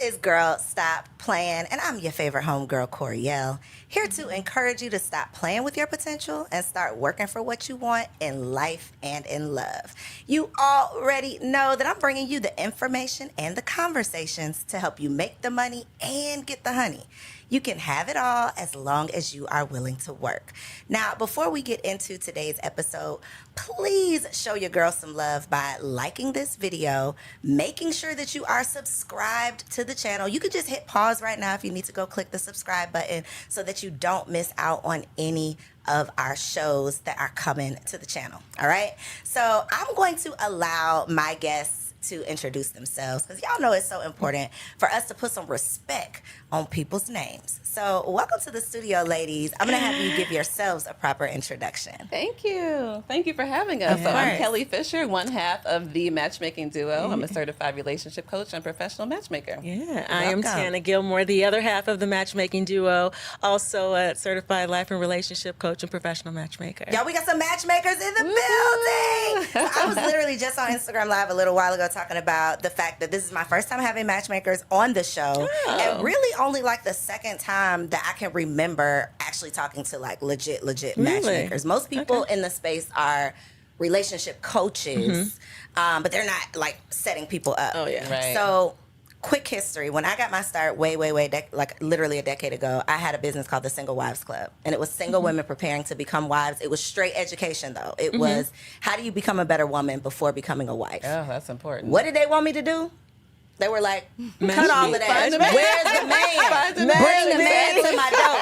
is Girl Stop Playing, and I'm your favorite homegirl, Coriel, here to encourage you to stop playing with your potential and start working for what you want in life and in love. You already know that I'm bringing you the information and the conversations to help you make the money and get the honey. You can have it all as long as you are willing to work. Now, before we get into today's episode, please show your girl some love by liking this video, making sure that you are subscribed to the channel. You could just hit pause right now if you need to go click the subscribe button so that you don't miss out on any of our shows that are coming to the channel. All right? So I'm going to allow my guests to introduce themselves because y'all know it's so important for us to put some respect on people's names. So welcome to the studio, ladies. I'm going to have you give yourselves a proper introduction. Thank you. Thank you for having us. So I'm Kelly Fisher, one half of the Matchmaking Duo. I'm a certified relationship coach and professional matchmaker. Yeah, I am Tana Gilmore, the other half of the Matchmaking Duo, also a certified life and relationship coach and professional matchmaker. Y'all, we got some matchmakers in the building. So I was literally just on Instagram Live a little while ago talking about the fact that this is my first time having matchmakers on the show, and really only like the second time that I can remember actually talking to like legit matchmakers. Most people in the space are relationship coaches, but they're not like setting people up. Oh yeah. Right. So quick history. When I got my start way, like literally a decade ago, I had a business called the Single Wives Club. And it was single women preparing to become wives. It was straight education, though. It was, how do you become a better woman before becoming a wife? Oh, that's important. What did they want me to do? They were like, cut all of that. Where's the man? Bring the man to my door.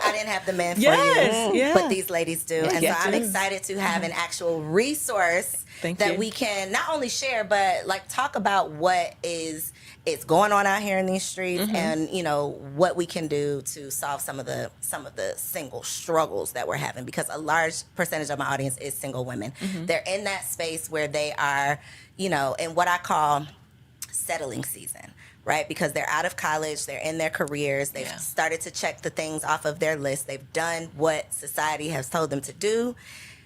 I didn't have the man for you, but these ladies do. And so I'm excited to have an actual resource that we can not only share, but like talk about what is going on out here in these streets, and you know what we can do to solve some of the single struggles that we're having, because a large percentage of my audience is single women. They're in that space where they are, you know, in what I call settling season, right? Because they're out of college, they're in their careers, they've started to check the things off of their list, they've done what society has told them to do,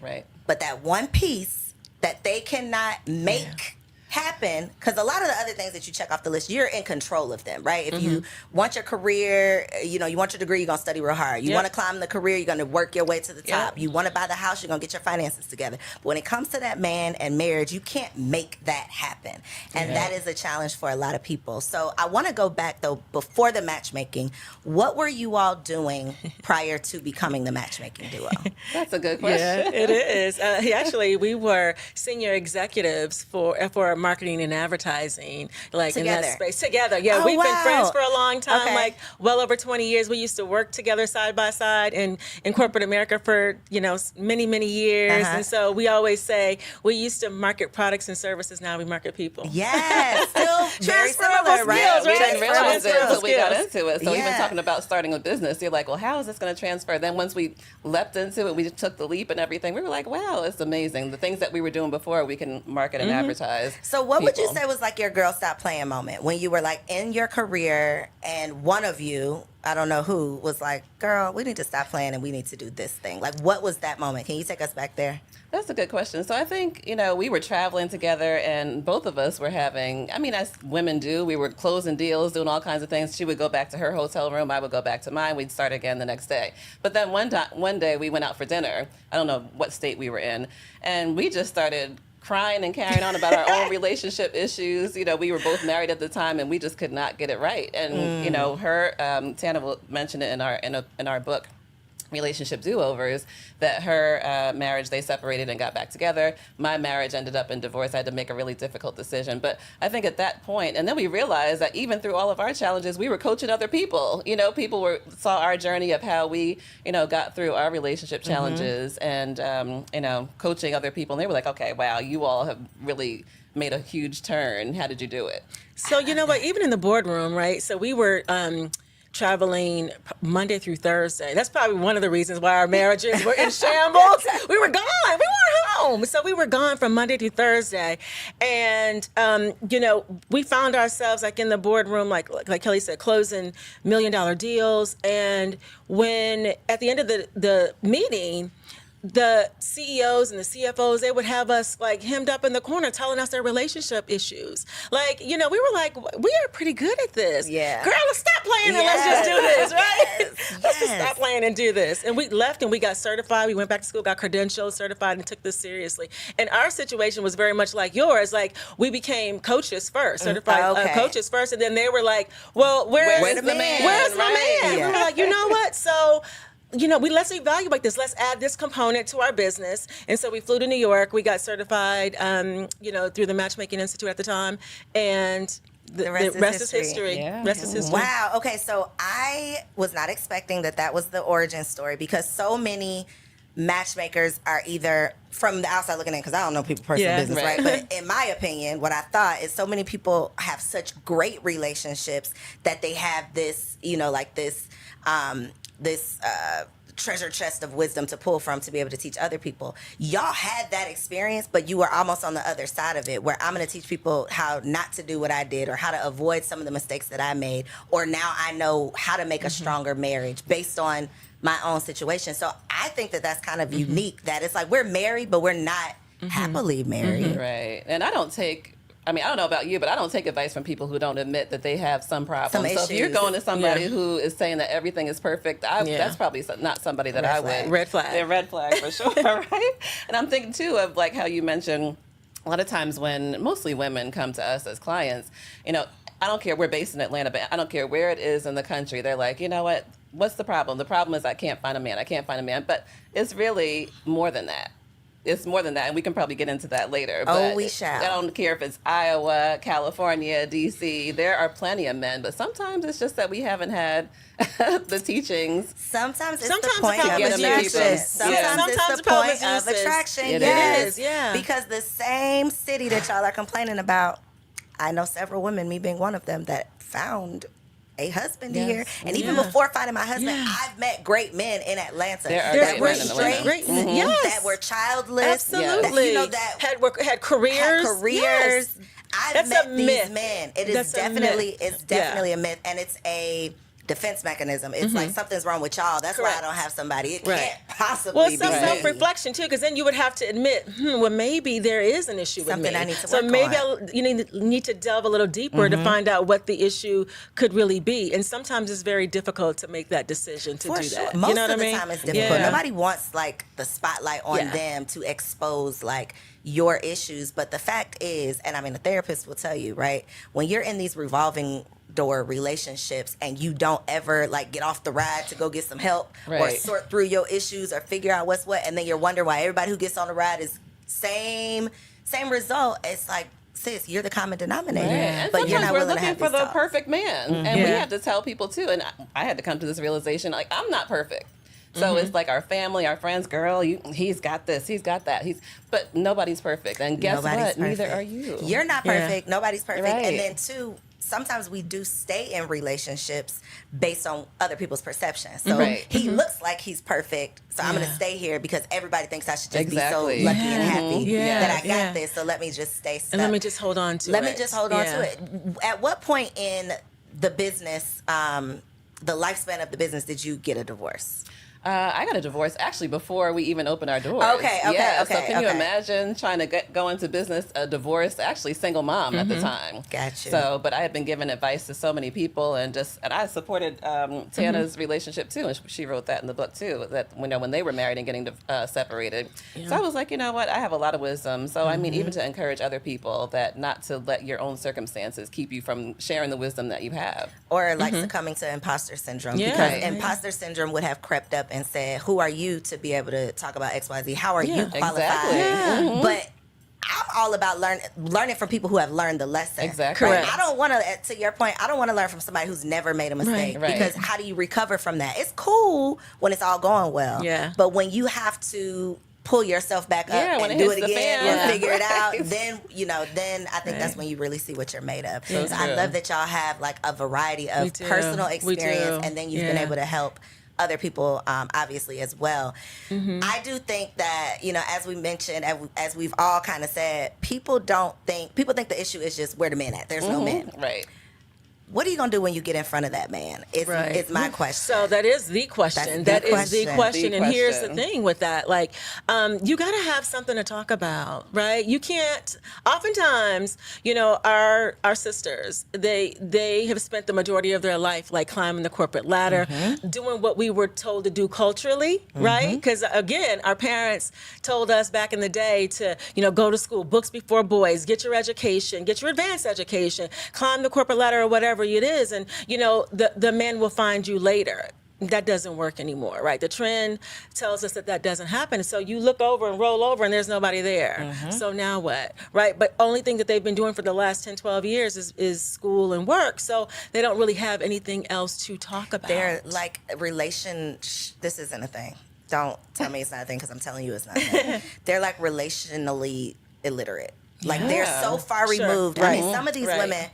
Right. but that one piece that they cannot make happen, because a lot of the other things that you check off the list, you're in control of them, right? If you want your career, you know, you want your degree, you're going to study real hard. You want to climb the career, you're going to work your way to the top. You want to buy the house, you're going to get your finances together. But when it comes to that man and marriage, you can't make that happen. And that is a challenge for a lot of people. So I want to go back, though, before the matchmaking. What were you all doing prior to becoming the matchmaking duo? That's a good question. Yeah, it is. Actually, we were senior executives for marketing and advertising, like in that space together. Yeah, we've been friends for a long time, like well over 20 years. We used to work together side by side in corporate America for, you know, many years. And so we always say we used to market products and services. Now we market people. Yes, still very similar, right? Yeah, we Very didn't realize it until we got skills. into it. So even talking about starting a business, you're like, well, how is this going to transfer? Then once we leapt into it, we took the leap and everything. We were like, wow, it's amazing. The things that we were doing before, we can market and advertise. So what would you say was like your girl stop playing moment when you were like in your career and one of you, I don't know who, was like, girl, we need to stop playing and we need to do this thing? Like, what was that moment? Can you take us back there? That's a good question. So I think, you know, we were traveling together and both of us were having, I mean, as women do, we were closing deals, doing all kinds of things. She would go back to her hotel room. I would go back to mine. We'd start again the next day. But then one day we went out for dinner. I don't know what state we were in. And we just started crying and carrying on about our own relationship issues. You know, we were both married at the time and we just could not get it right. And, you know, Tana will mention it in our book, Relationship Do-Overs, that her marriage, they separated and got back together. My marriage ended up in divorce. I had to make a really difficult decision. But I think at that point, and then we realized that even through all of our challenges, we were coaching other people. You know, people saw our journey of how we, you know, got through our relationship challenges and, you know, coaching other people. And they were like, okay, wow, you all have really made a huge turn. How did you do it? So, you know what, even in the boardroom, right? So we were traveling Monday through Thursday. That's probably one of the reasons why our marriages were in shambles. We were gone. We weren't home. So we were gone from Monday through Thursday. And, you know, we found ourselves like in the boardroom, like Kelly said, closing $1 million deals. And when at the end of the meeting, the CEOs and the CFOs, they would have us like hemmed up in the corner telling us their relationship issues. Like, we were like, we are pretty good at this. Yeah. Girl, let's stop playing and let's just do this, right? Yes. Let's just stop playing and do this. And we left and we got certified. We went back to school, got credentialed, certified, and took this seriously. And our situation was very much like yours. Like, we became coaches first, certified coaches first. And then they were like, well, where's the man? Where's my man? Yeah. We were like, you know what? So, let's evaluate this. Let's add this component to our business. And so we flew to New York. We got certified, through the Matchmaking Institute at the time. And the rest is history. Yeah. Rest is history. Wow. Okay. So I was not expecting that was the origin story, because so many matchmakers are either from the outside looking in, because I don't know people's personal business, right? But in my opinion, what I thought is so many people have such great relationships that they have this, this treasure chest of wisdom to pull from to be able to teach other people. Y'all had that experience, but you were almost on the other side of it, where I'm going to teach people how not to do what I did, or how to avoid some of the mistakes that I made, or now I know how to make a stronger marriage based on my own situation. So I think that's kind of unique, that it's like we're married, but we're not happily married. Right. And I don't know about you, but I don't take advice from people who don't admit that they have some problems. So if you're going to somebody who is saying that everything is perfect, that's probably not somebody that I would. Red flag. Yeah, red flag for sure, right? And I'm thinking, too, of like how you mentioned a lot of times when mostly women come to us as clients, I don't care, we're based in Atlanta, but I don't care where it is in the country. They're like, you know what? What's the problem? The problem is I can't find a man. But it's really more than that. It's more than that, and we can probably get into that later. But we shall. I don't care if it's Iowa, California, D.C. There are plenty of men, but sometimes it's just that we haven't had the teachings. Sometimes it's Sometimes the point the of problem is attraction. useless. Sometimes it's Sometimes the the problem point is of useless. attraction. It Yes. is. Because the same city that y'all are complaining about, I know several women, me being one of them, that found a husband here. And even before finding my husband, I've met great men in Atlanta There are that were great men in Atlanta. straight, that were childless, Absolutely. that had careers. Yes. I've That's met a these myth. men. It is That's a definitely, myth. it's definitely a myth, and it's a defense mechanism. It's like something's wrong with y'all. That's why I don't have somebody. It can't possibly be. Well, some self-reflection too, because then you would have to admit, well, maybe there is an issue with me. Something I need to so work maybe on. you need to delve a little deeper to find out what the issue could really be. And sometimes it's very difficult to make that decision to do that. Most you know of what the I mean? time it's difficult. Yeah. Nobody wants like the spotlight on them to expose like your issues. But the fact is, and I mean, the therapist will tell you, right? When you're in these revolving door relationships and you don't ever like get off the ride to go get some help or sort through your issues or figure out what's what, and then you're wondering why everybody who gets on the ride is same result, it's like, sis, you're the common denominator, but you're not we're willing to looking have for the these talks. perfect man, and we have to tell people too. And I had to come to this realization, like, I'm not perfect. So it's like our family, our friends, girl, he's got this, he's got that. But nobody's perfect. And guess what? Neither are you. You're not perfect. Nobody's perfect. Right. And then two, sometimes we do stay in relationships based on other people's perceptions. So he looks like he's perfect, so I'm going to stay here because everybody thinks I should just be so lucky and happy that I got this. So let me just stay stuck. And let me just hold on to it. Let me just hold on to it. At what point in the business, the lifespan of the business, did you get a divorce? I got a divorce actually before we even opened our doors. Okay. So can you imagine trying to go into business, a divorce, actually single mom at the time. Gotcha. So, but I had been giving advice to so many people, and I supported Tana's relationship too, and she wrote that in the book too. That when they were married and getting separated. So I was like, you know what, I have a lot of wisdom. So I mean, even to encourage other people that not to let your own circumstances keep you from sharing the wisdom that you have, or like succumbing to imposter syndrome, because imposter syndrome would have crept up and said, who are you to be able to talk about XYZ? How are you qualified? Exactly. But I'm all about learning from people who have learned the lesson. Exactly. Correct. I don't want to your point, I don't want to learn from somebody who's never made a mistake. Right. Because how do you recover from that? It's cool when it's all going well. Yeah. But when you have to pull yourself back up and do it again and figure it out, then I think that's when you really see what you're made of. So I love that y'all have like a variety of personal experience, and then you've been able to help other people, obviously, as well. I do think that, as we mentioned, as we've all kind of said, people think the issue is just where the men at. There's no men. Right. what are you going to do when you get in front of that man? It's my question. So that is the question. That is the question. And here's the thing with that. Like, you got to have something to talk about, right? You can't, oftentimes, you know, our sisters, they have spent the majority of their life like climbing the corporate ladder, doing what we were told to do culturally, right? Because again, our parents told us back in the day to, you know, go to school, books before boys, get your education, get your advanced education, climb the corporate ladder or whatever it is, and you know the man will find you later. That doesn't work anymore, right? The trend tells us that doesn't happen. So you look over and roll over and there's nobody there. So now what, right? But only thing that they've been doing for the last 10, 12 years is school and work. So they don't really have anything else to talk about. They're like this isn't a thing. Don't tell me it's not a thing because I'm telling you it's not a thing. They're like relationally illiterate. Like they're so far removed. I mean, some of these women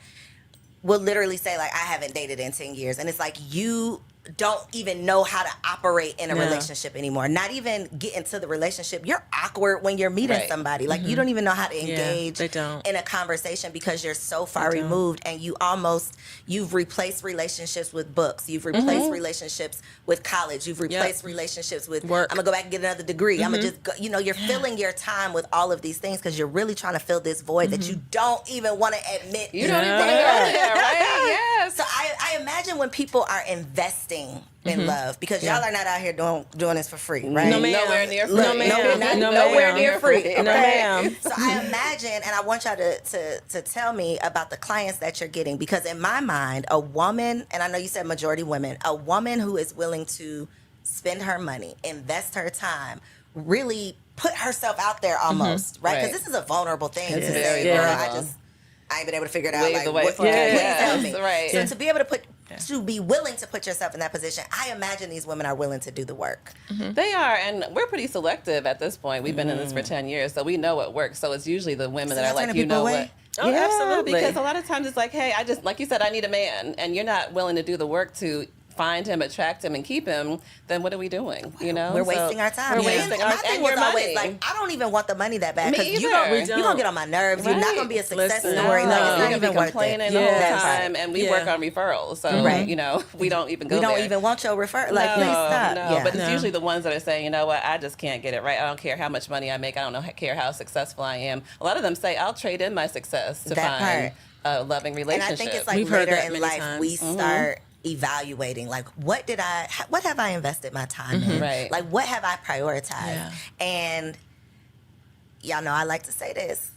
will literally say like, I haven't dated in 10 years. And it's like, you don't even know how to operate in a relationship anymore. Not even get into the relationship. You're awkward when you're meeting somebody. Like you don't even know how to engage in a conversation because you're so far removed, and you've replaced relationships with books. You've replaced relationships with college. You've replaced relationships with work. I'm gonna go back and get another degree. I'm gonna just go, you know, you're filling your time with all of these things because you're really trying to fill this void that you don't even want to admit. You don't even want to go there, right? Yes. So I imagine when people are investing in love, because y'all are not out here doing this for free, right? No, ma'am. Nowhere near free. No, ma'am. Nowhere near free. Okay? No, ma'am. So I imagine, and I want y'all to tell me about the clients that you're getting, because in my mind, a woman, and I know you said majority women, a woman who is willing to spend her money, invest her time, really put herself out there almost, right? Because this is a vulnerable thing to say, girl, I ain't been able to figure it out. Wave the white please flag. help me. Right. So to be able to be willing to put yourself in that position, I imagine these women are willing to do the work. They are, and we're pretty selective at this point. We've been in this for 10 years, so we know what works. So it's usually the women that are like, you know what? Oh, absolutely. Because a lot of times it's like, hey, I just, like you said, I need a man, and you're not willing to do the work to find him, attract him, and keep him, then what are we doing? You know, we're wasting our time. We're wasting our time. And your money. Like, I don't even want the money that bad, because you're gonna get on my nerves. Right. You're not gonna be a success story. No, like, it's not you're even be complaining the whole time, and we work on referrals. So you know, we don't even go there. We don't even want your referral. Like, please stop. No, but it's usually the ones that are saying, you know what, I just can't get it right. I don't care how much money I make. I don't care how successful I am. A lot of them say, I'll trade in my success to find a loving relationship. And I think it's like later in life we start evaluating, like, what have I invested my time in? Right. Like, what have I prioritized? And y'all know I like to say this.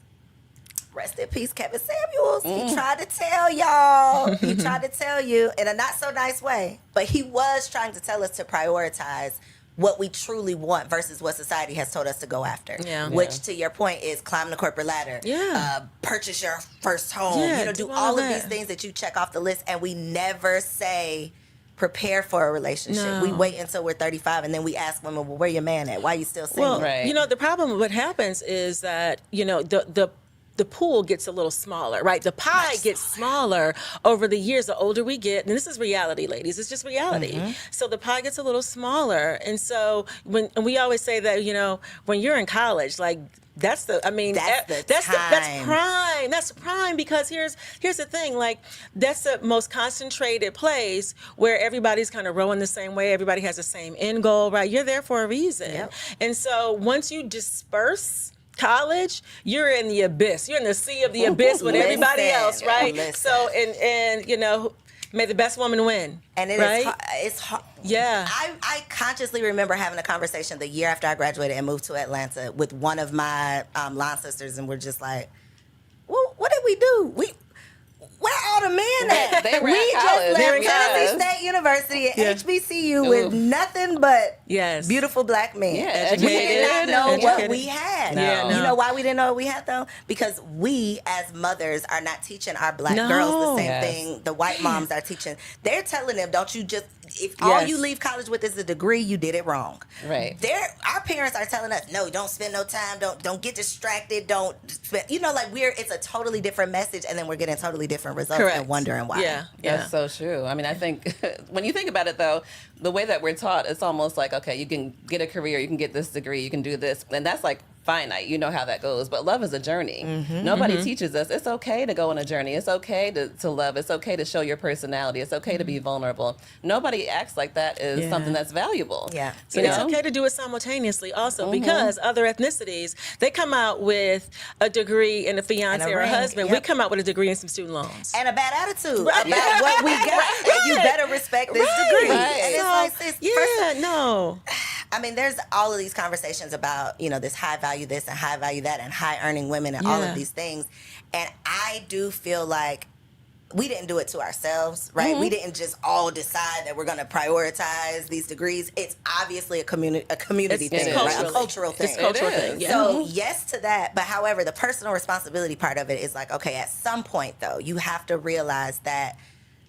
Rest in peace, Kevin Samuels. He tried to tell y'all. He tried to tell you in a not so nice way, but he was trying to tell us to prioritize what we truly want versus what society has told us to go after. Which, to your point, is climb the corporate ladder, purchase your first home, you know, do all of these things that you check off the list, and we never say prepare for a relationship. No. We wait until we're 35, and then we ask women, well, where your man at? Why are you still single? Well, you know, the problem, what happens is that, you know, the pool gets a little smaller, right? The pie gets smaller over the years. The older we get, and this is reality, ladies. It's just reality. So the pie gets a little smaller, and so and we always say that, you know, when you're in college, like, that's prime. That's prime, because here's the thing, like, that's the most concentrated place where everybody's kind of rowing the same way. Everybody has the same end goal, right? You're there for a reason. And so once you disperse college, you're in the abyss. You're in the sea of the abyss with everybody else, right? So, and you know, may the best woman win. And it's hard. Yeah. I consciously remember having a conversation the year after I graduated and moved to Atlanta with one of my line sisters, and we're just like, well, what did we do? Where all the men at? They were we at college. just left Tennessee State University at HBCU with nothing but beautiful black men. Yeah, we did not know what we had. No. You know why we didn't know what we had, though? Because we, as mothers, are not teaching our black girls the same thing the white moms are teaching. They're telling them, don't you just, if all you leave college with is a degree, you did it wrong. Right. Our parents are telling us, no, don't spend no time, don't get distracted, don't spend, you know, like, it's a totally different message, and then we're getting totally different results and wondering why. Yeah. That's so true. I mean, I think when you think about it, though, the way that we're taught, it's almost like, okay, you can get a career, you can get this degree, you can do this, and that's like finite. You know how that goes. But love is a journey. Nobody teaches us it's okay to go on a journey. It's okay to love. It's okay to show your personality. It's okay to be vulnerable. Nobody acts like that is something that's valuable. Yeah. So it's okay to do it simultaneously also because other ethnicities, they come out with a degree and a fiance or a husband. We come out with a degree and some student loans. And a bad attitude about what we got. And you better respect this degree. And it's like, I mean, there's all of these conversations about, this high value this and high value that and high earning women and all of these things. And I do feel like we didn't do it to ourselves, right? We didn't just all decide that we're going to prioritize these degrees. It's obviously a community thing, right? A cultural thing. It's a cultural thing. Yeah. So yes to that, but however, the personal responsibility part of it is like, okay, at some point though, you have to realize that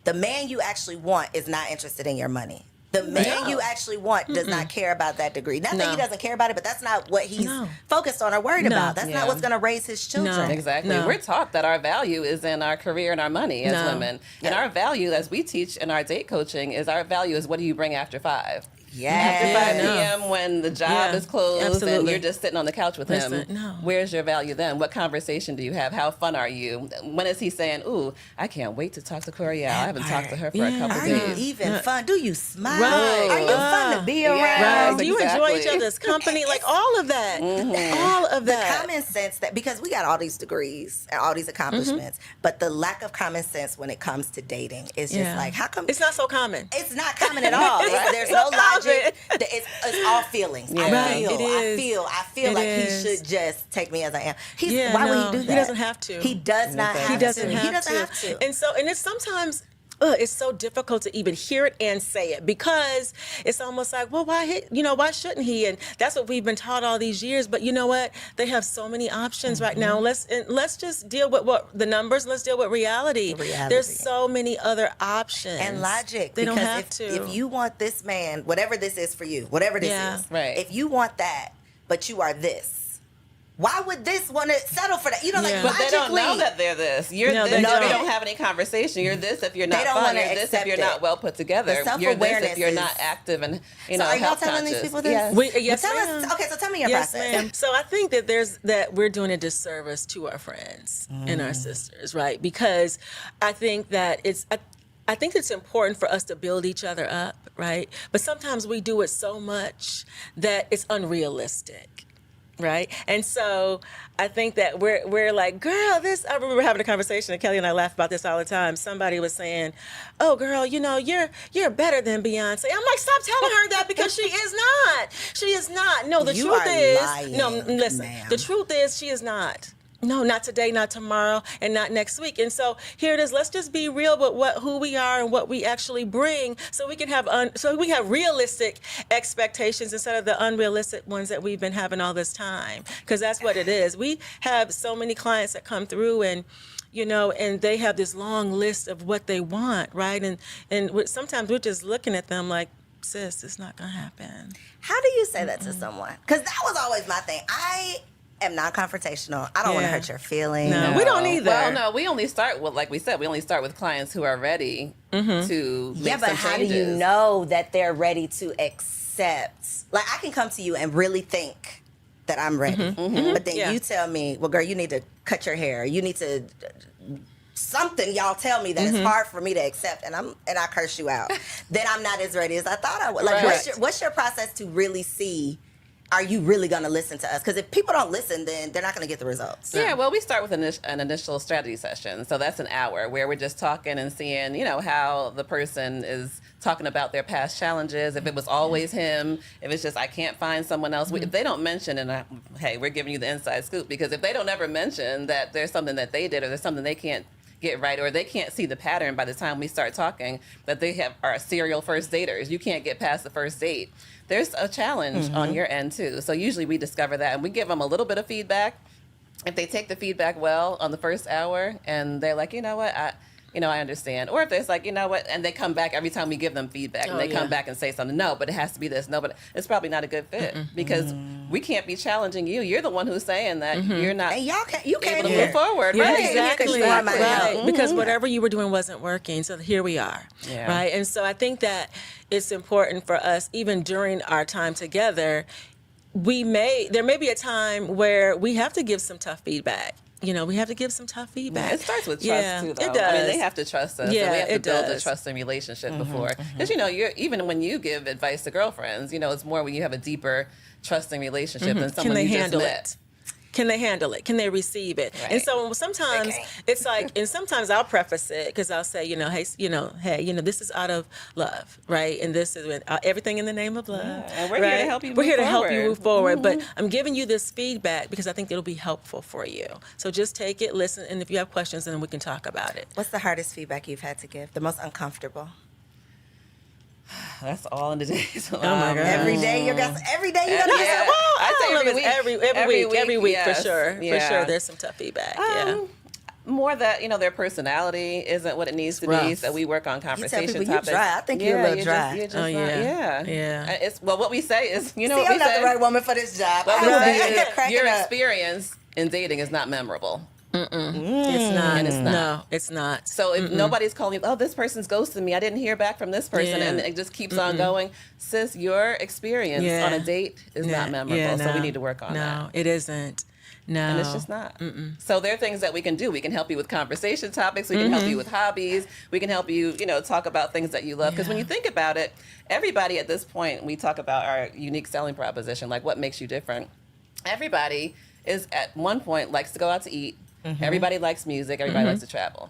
the man you actually want is not interested in your money. The man you actually want does not care about that degree. Not that he doesn't care about it, but that's not what he's focused on or worried about. That's not what's going to raise his children. Exactly. We're taught that our value is in our career and our money as women. And our value, as we teach in our date coaching, is our value is what do you bring after 5? After 5 p.m. when the job is closed and you're just sitting on the couch with him, where's your value then? What conversation do you have? How fun are you? When is he saying, ooh, I can't wait to talk to Coriel. I haven't talked to her for a couple Are days. you even fun? Do you smile? Right. Are you fun to be around? Right. Do you enjoy each other's company? Like all of that. All of that. The common sense that, because we got all these degrees and all these accomplishments, but the lack of common sense when it comes to dating is just like, how come? It's not so common. It's not common at all. There's no logic. It's all feelings. I feel like he should just take me as I am. Why would he do that? He doesn't have to. He does not have to. He doesn't have to. And it's sometimes it's so difficult to even hear it and say it because it's almost like, well, why shouldn't he? And that's what we've been taught all these years. But you know what? They have so many options right now. Let's just deal with what the numbers. Let's deal with reality. There's so many other options and logic. They don't have to. If you want this man, whatever this is for you, whatever this is, if you want that, but you are this. Why would this want to settle for that? But they don't know that they're this. You're this if you don't have any conversation. You're this if you're not fun. You're this if you're not well put together. You're this if you're not active and are y'all telling these people this? Yes, okay, so tell me your process. Ma'am. So I think that we're doing a disservice to our friends and our sisters, right? Because I think that I think it's important for us to build each other up, right? But sometimes we do it so much that it's unrealistic. Right. And so I think that we're like, girl, I remember having a conversation, and Kelly and I laugh about this all the time. Somebody was saying, oh, girl, you're better than Beyonce. I'm like, stop telling her that because she is not. She is not. No, the truth is, lying, no, listen, the truth is she is not. No, not today, not tomorrow, and not next week. And so here it is. Let's just be real with who we are and what we actually bring, so we can have realistic expectations instead of the unrealistic ones that we've been having all this time. Because that's what it is. We have so many clients that come through and they have this long list of what they want, right? And sometimes we're just looking at them like, sis, it's not gonna happen. How do you say that to someone? Because that was always my thing. I am non-confrontational. I don't want to hurt your feelings. No, we don't either. Well, no, we only start with, like we said, with clients who are ready to make some changes. But how do you know that they're ready to accept? Like, I can come to you and really think that I'm ready, but then you tell me, well, girl, you need to cut your hair. You need to something. Y'all tell me that it's hard for me to accept, and I curse you out. Then I'm not as ready as I thought I would. Like, what's your process to really see? Are you really going to listen to us? Because if people don't listen, then they're not going to get the results. Yeah, well, we start with an initial strategy session. So that's an hour where we're just talking and seeing, how the person is talking about their past challenges. If it was always him, if it's just, I can't find someone else. If they don't mention, and hey, we're giving you the inside scoop, because if they don't ever mention that there's something that they did or there's something they can't get right, or they can't see the pattern by the time we start talking, that they are serial first daters. You can't get past the first date. There's a challenge on your end too. So usually we discover that and we give them a little bit of feedback. If they take the feedback well on the first hour and they're like, you know what, I understand. Or if it's like, you know what, and they come back every time we give them feedback and they come back and say something, no, but it has to be this, no, but it's probably not a good fit because we can't be challenging you. You're the one who's saying that you're not and you can't able to move forward. Yeah, right? exactly. Right. Because whatever you were doing wasn't working. So here we are. Yeah. Right. And so I think that it's important for us, even during our time together, there may be a time where we have to give some tough feedback. We have to give some tough feedback. Yeah, it starts with trust too, though. It does. I mean, they have to trust us. Yeah, and we have to build does. a trusting relationship before. Because you're even when you give advice to girlfriends, it's more when you have a deeper trusting relationship than someone you just met. Can they handle it? Can they receive it? Right. And so sometimes it's like, and sometimes I'll preface it because I'll say, hey, this is out of love, right? And this is everything in the name of love. Yeah. And we're right? here to help you. We're here to help you move forward. But I'm giving you this feedback because I think it'll be helpful for you. So just take it, listen, and if you have questions, then we can talk about it. What's the hardest feedback you've had to give? The most uncomfortable? That's all in the days. Oh my God! Every day you're gonna. Yeah. I say every week yes. for sure. Yeah. For sure, there's some tough feedback. More that their personality isn't what it needs to be, so we work on conversation you topics. You're dry. I think you're a little dry. You're just oh yeah. Yeah. What we say is, I'm not the right woman for this job. What we say is, your experience in dating is not memorable. It's not. And it's not. No, it's not. So if nobody's calling you, this person's ghosting me, I didn't hear back from this person, and it just keeps on going. Sis, your experience on a date is not memorable, so we need to work on that. No, it isn't. No. And it's just not. So there are things that we can do. We can help you with conversation topics. We can help you with hobbies. We can help you, talk about things that you love. Because when you think about it, everybody at this point, we talk about our unique selling proposition, like what makes you different. Everybody is at one point likes to go out to eat. Everybody likes music. Everybody likes to travel.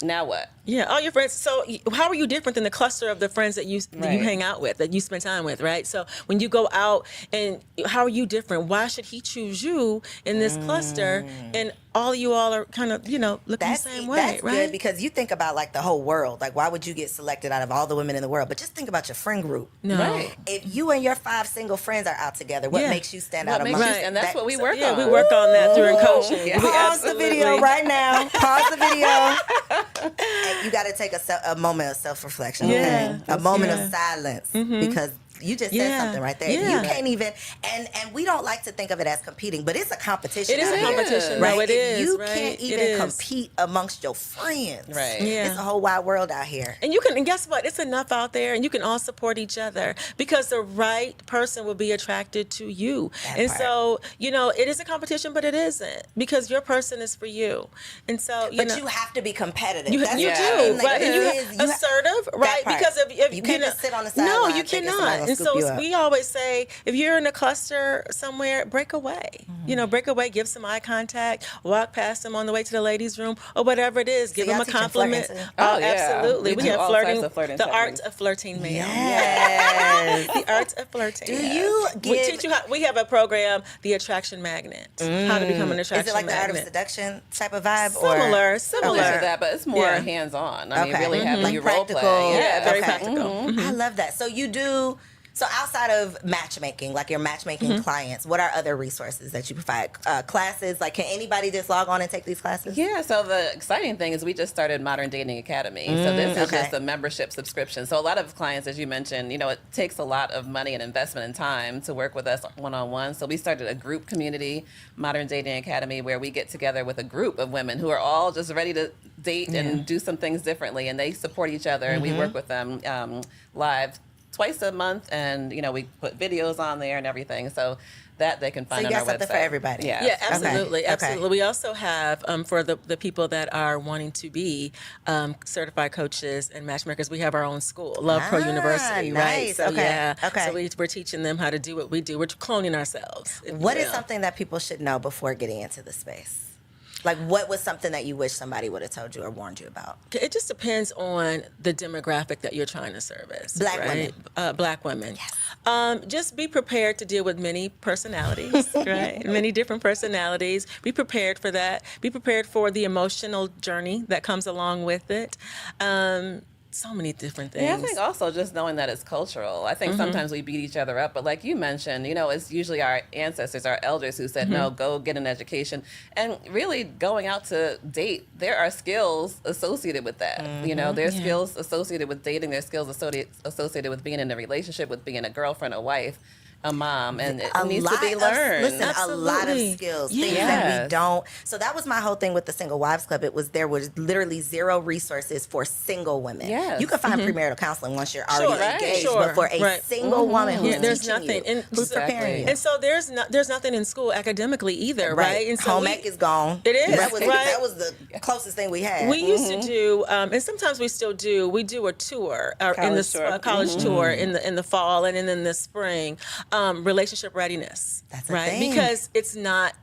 Now what? Yeah, all your friends. So how are you different than the cluster of the friends that you hang out with, that you spend time with, right? So when you go out, and how are you different? Why should he choose you in this cluster? And all are kind of, looking the same way, that's right? Good, because you think about like the whole world. Like, why would you get selected out of all the women in the world? But just think about your friend group. No. Right. If you and your 5 single friends are out together, what makes you stand out amongst? And that's what we work on. Yeah, we work on that during coaching. Yeah. Pause the video right now. Pause the video. And you got to take a moment of self-reflection. Okay? A moment of silence because you just said something right there. Yeah. You can't even, and we don't like to think of it as competing, but it's a competition. It is a competition. Right? No, it is. You right? can't even compete amongst your friends. Right. It's a whole wide world out here. And and guess what? It's enough out there, and you can all support each other because the right person will be attracted to you. So, it is a competition, but it isn't because your person is for you. And so, but you have to be competitive. You do, right? And you assertive, right? Because if you can't just sit on the sideline. No, you cannot. And so we always say, if you're in a cluster somewhere, break away. Break away, give some eye contact, walk past them on the way to the ladies' room, or whatever it is. Give them a compliment. We Absolutely. We have flirting, the art of flirting, ma'am. Yes. The art of flirting. Do you give? We teach you how. We have a program, the Attraction Magnet. How to become an attraction magnet. Is it like the art of seduction type of vibe? Similar to that, but it's more hands-on. I mean, really having you role practical. play. Yeah, very practical. I love that. So you do. So outside of matchmaking, like your matchmaking clients, what are other resources that you provide? Classes, like can anybody just log on and take these classes? Yeah, so the exciting thing is we just started Modern Dating Academy. So this is just a membership subscription. So a lot of clients, as you mentioned, it takes a lot of money and investment and time to work with us one-on-one. So we started a group community, Modern Dating Academy, where we get together with a group of women who are all just ready to date and do some things differently. And they support each other and we work with them live twice a month, and we put videos on there and everything, so that they can find on our website. So you got something for everybody. Yeah, absolutely, absolutely. We also have for the people that are wanting to be certified coaches and matchmakers. We have our own school, Love Pro University, right? So so we're teaching them how to do what we do. We're cloning ourselves. What is something that people should know before getting into the space? Like, what was something that you wish somebody would have told you or warned you about? It just depends on the demographic that you're trying to service. Black women. Black women. Yes. Just be prepared to deal with many personalities, right? Many different personalities. Be prepared for that. Be prepared for the emotional journey that comes along with it. So many different things. Yeah, I think also just knowing that it's cultural. I think sometimes we beat each other up, but like you mentioned, it's usually our ancestors, our elders who said, no, go get an education. And really going out to date, there are skills associated with that. There's skills associated with dating, there's skills associated with being in a relationship, with being a girlfriend, a wife. a mom, and it a needs lot to be of, learned. listen, a lot of Absolutely. skills, Yes. things that we don't. So that was my whole thing with the Single Wives Club. There was literally zero resources for single women. Yes. You can find premarital counseling once you're already right. engaged, Sure. but for a Right. single woman who's there's teaching nothing. you, And who's preparing you. And so there's nothing in school academically either, right? And so home ec is gone. It is, That was, right? that was the closest thing we had. We used to do, and sometimes we still do. We do a tour in the College tour. college tour in the fall and then in the spring. Relationship readiness, That's a right? thing. Because it's not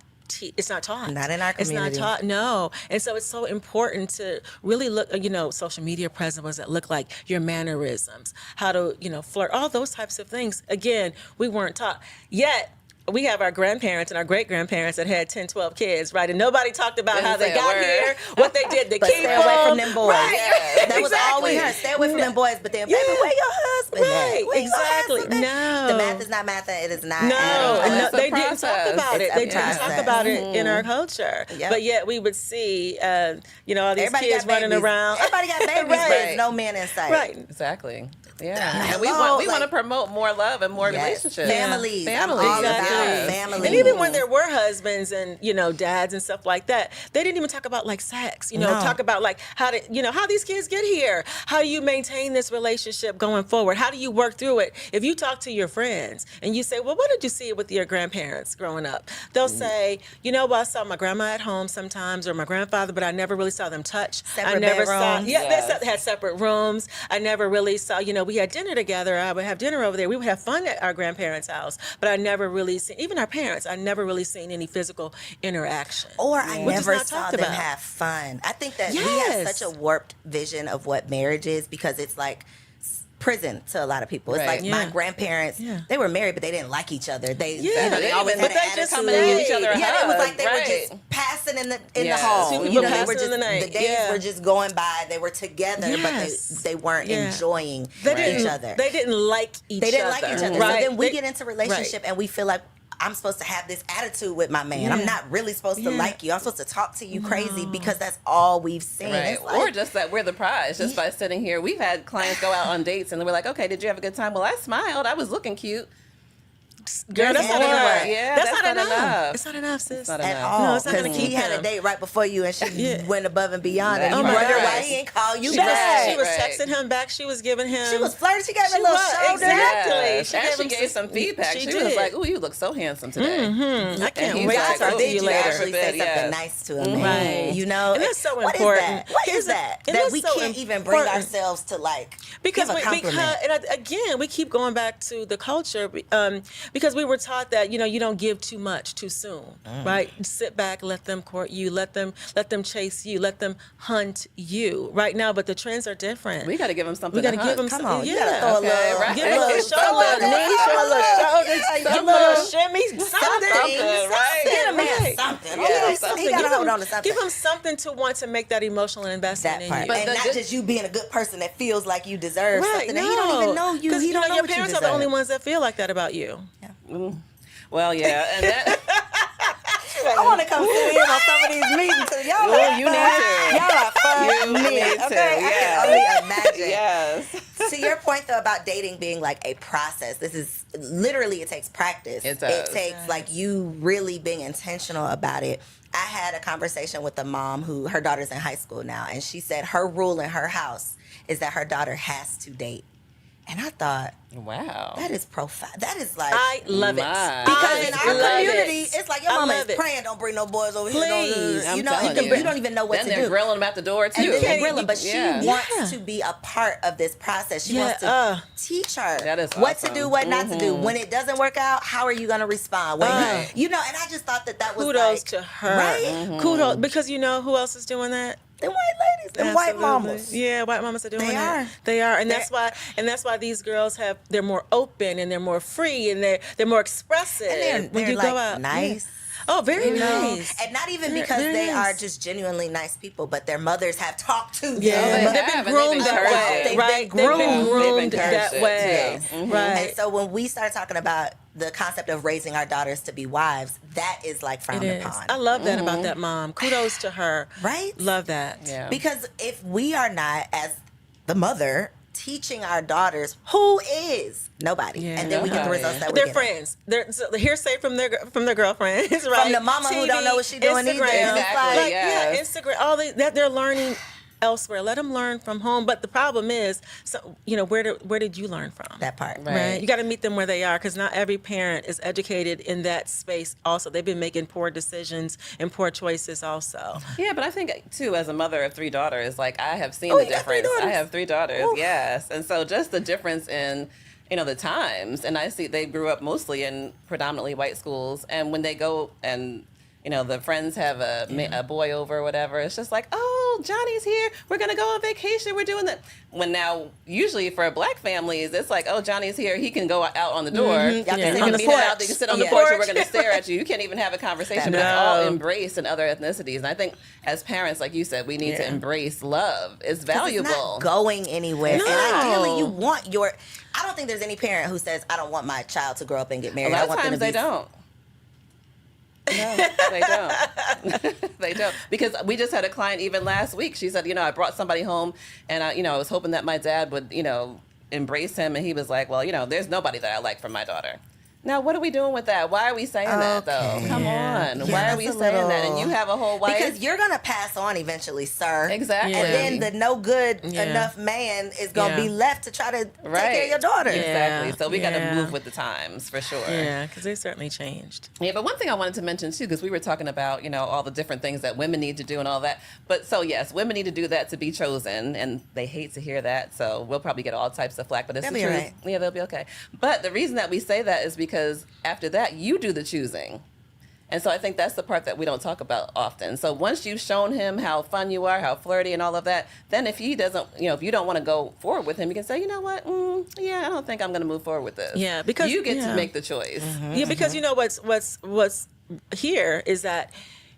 taught. Not in our community. It's not taught, no. And so it's so important to really look, social media presence, what does that look like? Your mannerisms, how to, flirt, all those types of things. Again, we weren't taught. Yet, we have our grandparents and our great-grandparents that had 10, 12 kids, right? And nobody talked about how they got here, what they did to But keep stay away from them boys. Right. Yeah. That was all we heard. Stay away from them boys. But then, baby, where your husband at? Right, Where your exactly. husband at? No. The math is not math. It is not. No, at all. no, It's a they didn't talk process. about it. It's a They didn't talk process. about it in our culture. Yep. But yet we would see, all these Everybody kids got running babies. around. Everybody got babies, Right. but there's no men in sight. Right. Exactly. Yeah, and Hello, we want to like- promote more love and more Yes. relationships. Families. I'm Families. all about Yes. families. And even when there were husbands and dads and stuff like that, they didn't even talk about like sex. No. Talk about like how these kids get here. How do you maintain this relationship going forward? How do you work through it? If you talk to your friends and you say, "Well, what did you see with your grandparents growing up?" They'll say, "Well, I saw my grandma at home sometimes, or my grandfather, but I never really saw them touch. Separate I never saw. bedrooms. Yeah, they had separate rooms. I never really saw. We had dinner together. I would have dinner over there. We would have fun at our grandparents' house, but I never really seen, even our parents, I never really seen any physical interaction. Or I Which is never not saw talked them about. have fun. I think that we have Yes. such a warped vision of what marriage is because it's like prison to a lot of people. It's Right. like my Yeah. grandparents, Yeah. they were married, but they didn't like each other. They Yeah. always But had an they just attitude. coming to give each other a Yeah, it was hug, like they right. were just passing in the Yes. hall. Two You people know, they were passing just in the night. days Yeah. were just going by. They were together, but Yes. they weren't Yeah. enjoying They each didn't, other. They didn't like each other. They didn't like each other. Right. So then we They- get into relationship and we feel like I'm supposed to have this attitude with my man. I'm not really supposed to Yeah. like you. I'm supposed to talk to you crazy because that's all we've seen. Right. It's like, Or just that we're the prize just by sitting here. We've had clients go out on dates and we're like, okay, did you have a good time? Well, I smiled. I was looking cute. Girl, that's not more. enough. Yeah, that's that's not not enough. enough. It's not enough, sis. It's not at enough. all. No, it's not gonna Because keep he had a him. date right before you and she Yeah. went above and beyond. And Oh you my wonder gosh. why he didn't call you She back. was Right. texting him back. She was giving him. She was flirting. She gave him She a little was, shoulder. exactly. Yes. She And gave she him gave some feedback. she She was did. like, "Oh, you look so handsome today." I can't he's wait like, to talk "Oh, to did you you later. actually say something Yes. nice to him? Right. You know, And that's so what is important. that? What Here's is the- that? and That that's we so can't even bring important. ourselves to like Because give a compliment. again, we keep going back to the culture because we were taught that you don't give too much too soon, right? Sit back, let them court you, let them chase you, let them hunt you. Right now, but the trends are different. We got to give him something. We got to to give hunt. them Come on, something. you Yeah, gotta throw a Okay, little, right. Give him a little show shoulder, knee, show a little shoulders, give him a little shimmy, something. right? Get a man Right. something. Yeah, Okay, something. he gotta Give hold him- on to something. Give him something to want to make that emotional investment That in part, you. But and the not good- just you being a good person that feels like you deserve Right, something. And he don't even know you. Because He don't know your what you parents are deserve. the only ones that feel like that about you. Well, yeah, and that. I want to come sit in on some of these meetings. So y'all Well, are you fun. need to. Y'all are fun. You men, need to, okay? yes. I can only imagine. Yes. To your point though about dating being like a process, this is literally it takes practice. It does. It takes like you really being intentional about it. I had a conversation with a mom who her daughter's in high school now, and she said her rule in her house is that her daughter has to date. And I thought, Wow. that is profound. That is like I love My. it. because in I our love community, it. it's like your I mama love is it. praying, don't bring no boys over here. Please. Don't, I'm you know, telling you don't even know what then to they're do. grilling them at the door too. And then they're Yeah. grilling, but she Yeah. wants to be a part of this process. She wants to teach her That is what to awesome. do, what not to do. When it doesn't work out, how are you going to respond? When you know, and I just thought that was Kudos like, to her. right? Kudos, because you know who else is doing that? Them white ladies, them white Absolutely. mamas. Yeah, white mamas are doing They that. are. They are, and that's why these girls they're more open and they're more free and they're more expressive And when they're you like go out. nice. Yeah. Oh, very You know, nice. and not even Very- because very they nice. are just genuinely nice people, but their mothers have talked to them. Yeah, they they've have, been and they've groomed that encouraged way, it. They've right? been groomed. They've been groomed They've that encouraged it, way, too. right? And so when we start talking about the concept of raising our daughters to be wives, that is like It frowned is. upon. I love that about that mom. Kudos to her. Right? Love that. Yeah. Because if we are not, as the mother, teaching our daughters who is nobody, and then we get the results that we're They're getting. friends. They're hearsay from their girlfriends, right? From the mama who don't know what she's doing either. Instagram, Exactly, yeah, Instagram. All that they're learning elsewhere. Let them learn from home. But the problem is, so where did you learn from? That part, Right. You got to meet them where they are, because not every parent is educated in that space. Also, they've been making poor decisions and poor choices. Also. Yeah, but I think too, as a mother of 3 daughters, like I have seen Oh, the you got 3 difference. I daughters? have 3 daughters, Oof. yes, and so just the difference in the times, and I see they grew up mostly in predominantly white schools, and when they go and the friends have a boy over or whatever, it's just like, oh, Johnny's here. We're going to go on vacation. We're doing that. When now, usually for Black families, it's like, oh, Johnny's here. He can go out on the door. Y'all can sit on the Meet him out. porch. They can sit on the Yeah. porch and we're going to stare at you. You can't even have a conversation. But it's all No. embraced in other ethnicities. And I think as parents, like you said, we need to embrace love. It's valuable. It's not going anywhere. No. And ideally, you want your. I don't think there's any parent who says, I don't want my child to grow up and get A married. lot I of want them times to be they don't. No, they don't. They don't. Because we just had a client even last week. She said, I brought somebody home and I was hoping that my dad would, embrace him. And he was like, well, there's nobody that I like from my daughter. Now, what are we doing with that? Why are we saying that, though? Come on. Yeah, Why are we that's saying a that? And you have a whole wife. Because you're going to pass on eventually, sir. Exactly. And then the no good Yeah. enough man is going to Yeah. be left to try to take care of your daughter. Exactly. So we got to Yeah. move with the times, for sure. Yeah, because they certainly changed. Yeah, but one thing I wanted to mention too, because we were talking about, all the different things that women need to do and all that. But so yes, women need to do that to be chosen, and they hate to hear that. So we'll probably get all types of flack, but it's They'll the be truth. right. Yeah, they'll be okay. But the reason that we say that is because after that, you do the choosing. And so I think that's the part that we don't talk about often. So once you've shown him how fun you are, how flirty and all of that, then if he doesn't, if you don't want to go forward with him, you can say, you know what? Yeah, I don't think I'm going to move forward with this. Yeah, because you get to make the choice. Yeah, because what's here is that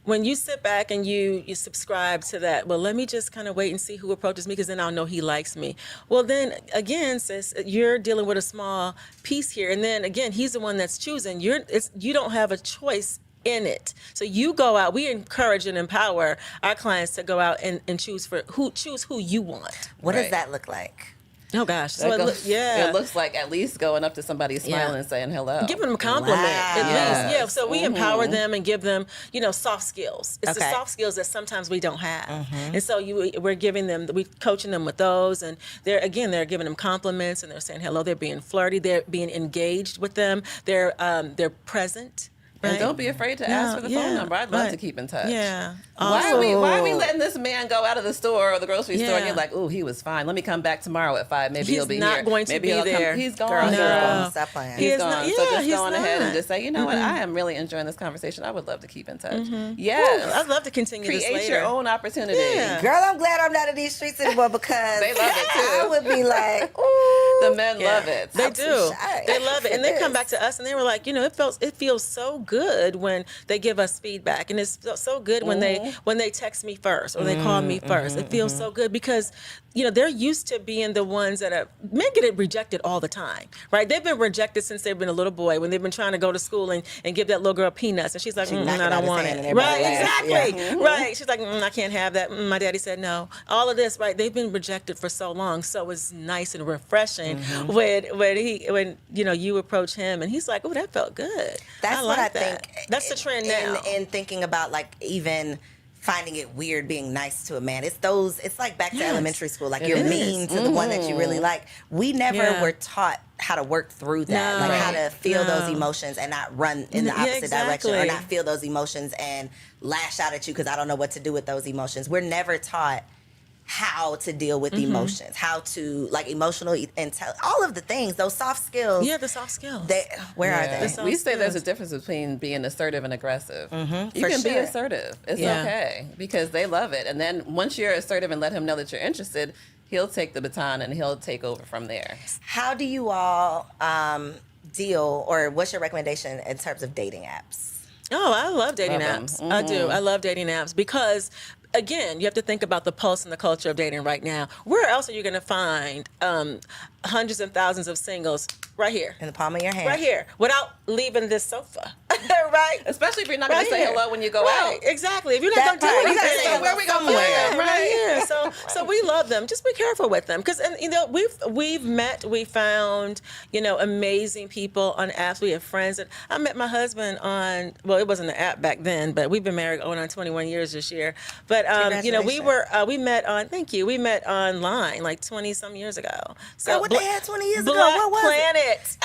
when you sit back and you subscribe to that, well, let me just kind of wait and see who approaches me, because then I'll know he likes me. Well, then again, sis, you're dealing with a small piece here, and then again, he's the one that's choosing. You don't have a choice in it. So you go out. We encourage and empower our clients to go out and choose who you want. What does Right. that look like? Oh gosh, so That goes- yeah. It looks like at least going up to somebody, smiling Yeah. and saying hello. Giving them a compliment, Wow. at least. Yeah. Yes. So we empower them and give them, soft skills. It's the Okay. soft skills that sometimes we don't have. And so we're giving them, we're coaching them with those. And they're giving them compliments and they're saying hello. They're being flirty. They're being engaged with them. They're present. And Right? don't be afraid to ask for the phone number. I'd love right. to keep in touch. Yeah. Why are we letting this man go out of the store or the grocery store and Yeah. you're like, oh, he was fine. Let me come back tomorrow at 5. Maybe He's he'll be not here. going to Maybe be he'll there. Come. He's gone. Girl, No. stop playing. He He's is gone. not- So yeah, just he's go on ahead and not. just say, you know what? I am really enjoying this conversation. I would love to keep in touch. Ooh, Yes. I'd love to continue this Create later. your own opportunity. Yeah. Girl, I'm glad I'm not in these streets anymore because They love it, too. I would be like, ooh. The men love it. They I'm too do. shy They love it, and they for come this. back to us, and they were like, it feels so good when they give us feedback, and it's so good when they text me first or they call me first. It feels so good because they're used to being the ones that are men get rejected all the time, right? They've been rejected since they've been a little boy when they've been trying to go to school and give that little girl peanuts, and she's like, knocked I it out don't his want hand and it. everybody Right? laughed. Exactly. Yeah. Right? She's like, I can't have that. My daddy said no. All of this, right? They've been rejected for so long, so it's nice and refreshing when you approach him and he's like, oh, that felt good. That's what like I that. think. That's the trend now. In thinking about even finding it weird being nice to a man. It's like back to Yes. elementary school. Like It you're is. mean to the one that you really like. We never Yeah. were taught how to work through that. No. Like how to feel those No. emotions and not run in the Yeah, opposite direction or exactly. not feel those emotions and lash out at you because I don't know what to do with those emotions. We're never taught how to deal with emotions, how to emotional intelligence, all of the things, those soft skills. Yeah, the soft skills. Where are Yeah. they? soft We say there's a skills. difference between being assertive and aggressive. You for can be sure. assertive. It's Yeah. okay because they love it. And then once you're assertive and let him know that you're interested, he'll take the baton and he'll take over from there. How do you all deal, or what's your recommendation in terms of dating apps? Oh, I love dating Love 'em. apps. I do. I love dating apps because, again, you have to think about the pulse and the culture of dating right now. Where else are you going to find hundreds and thousands of singles right here? In the palm of your hand. Right here, without leaving this sofa. right. Especially if you're not going to say hello when you go out. Exactly. If you're not going to do anything, you gotta say where we go somewhere. right here. So we love them. Just be careful with them, because we found amazing people on apps. We have friends, and I met my husband on, well, it wasn't an app back then, but we've been married going on 21 years this year. But we met on. Thank you. We met online like 20 some years ago. So what they had 20 years ago? Black What was Planet.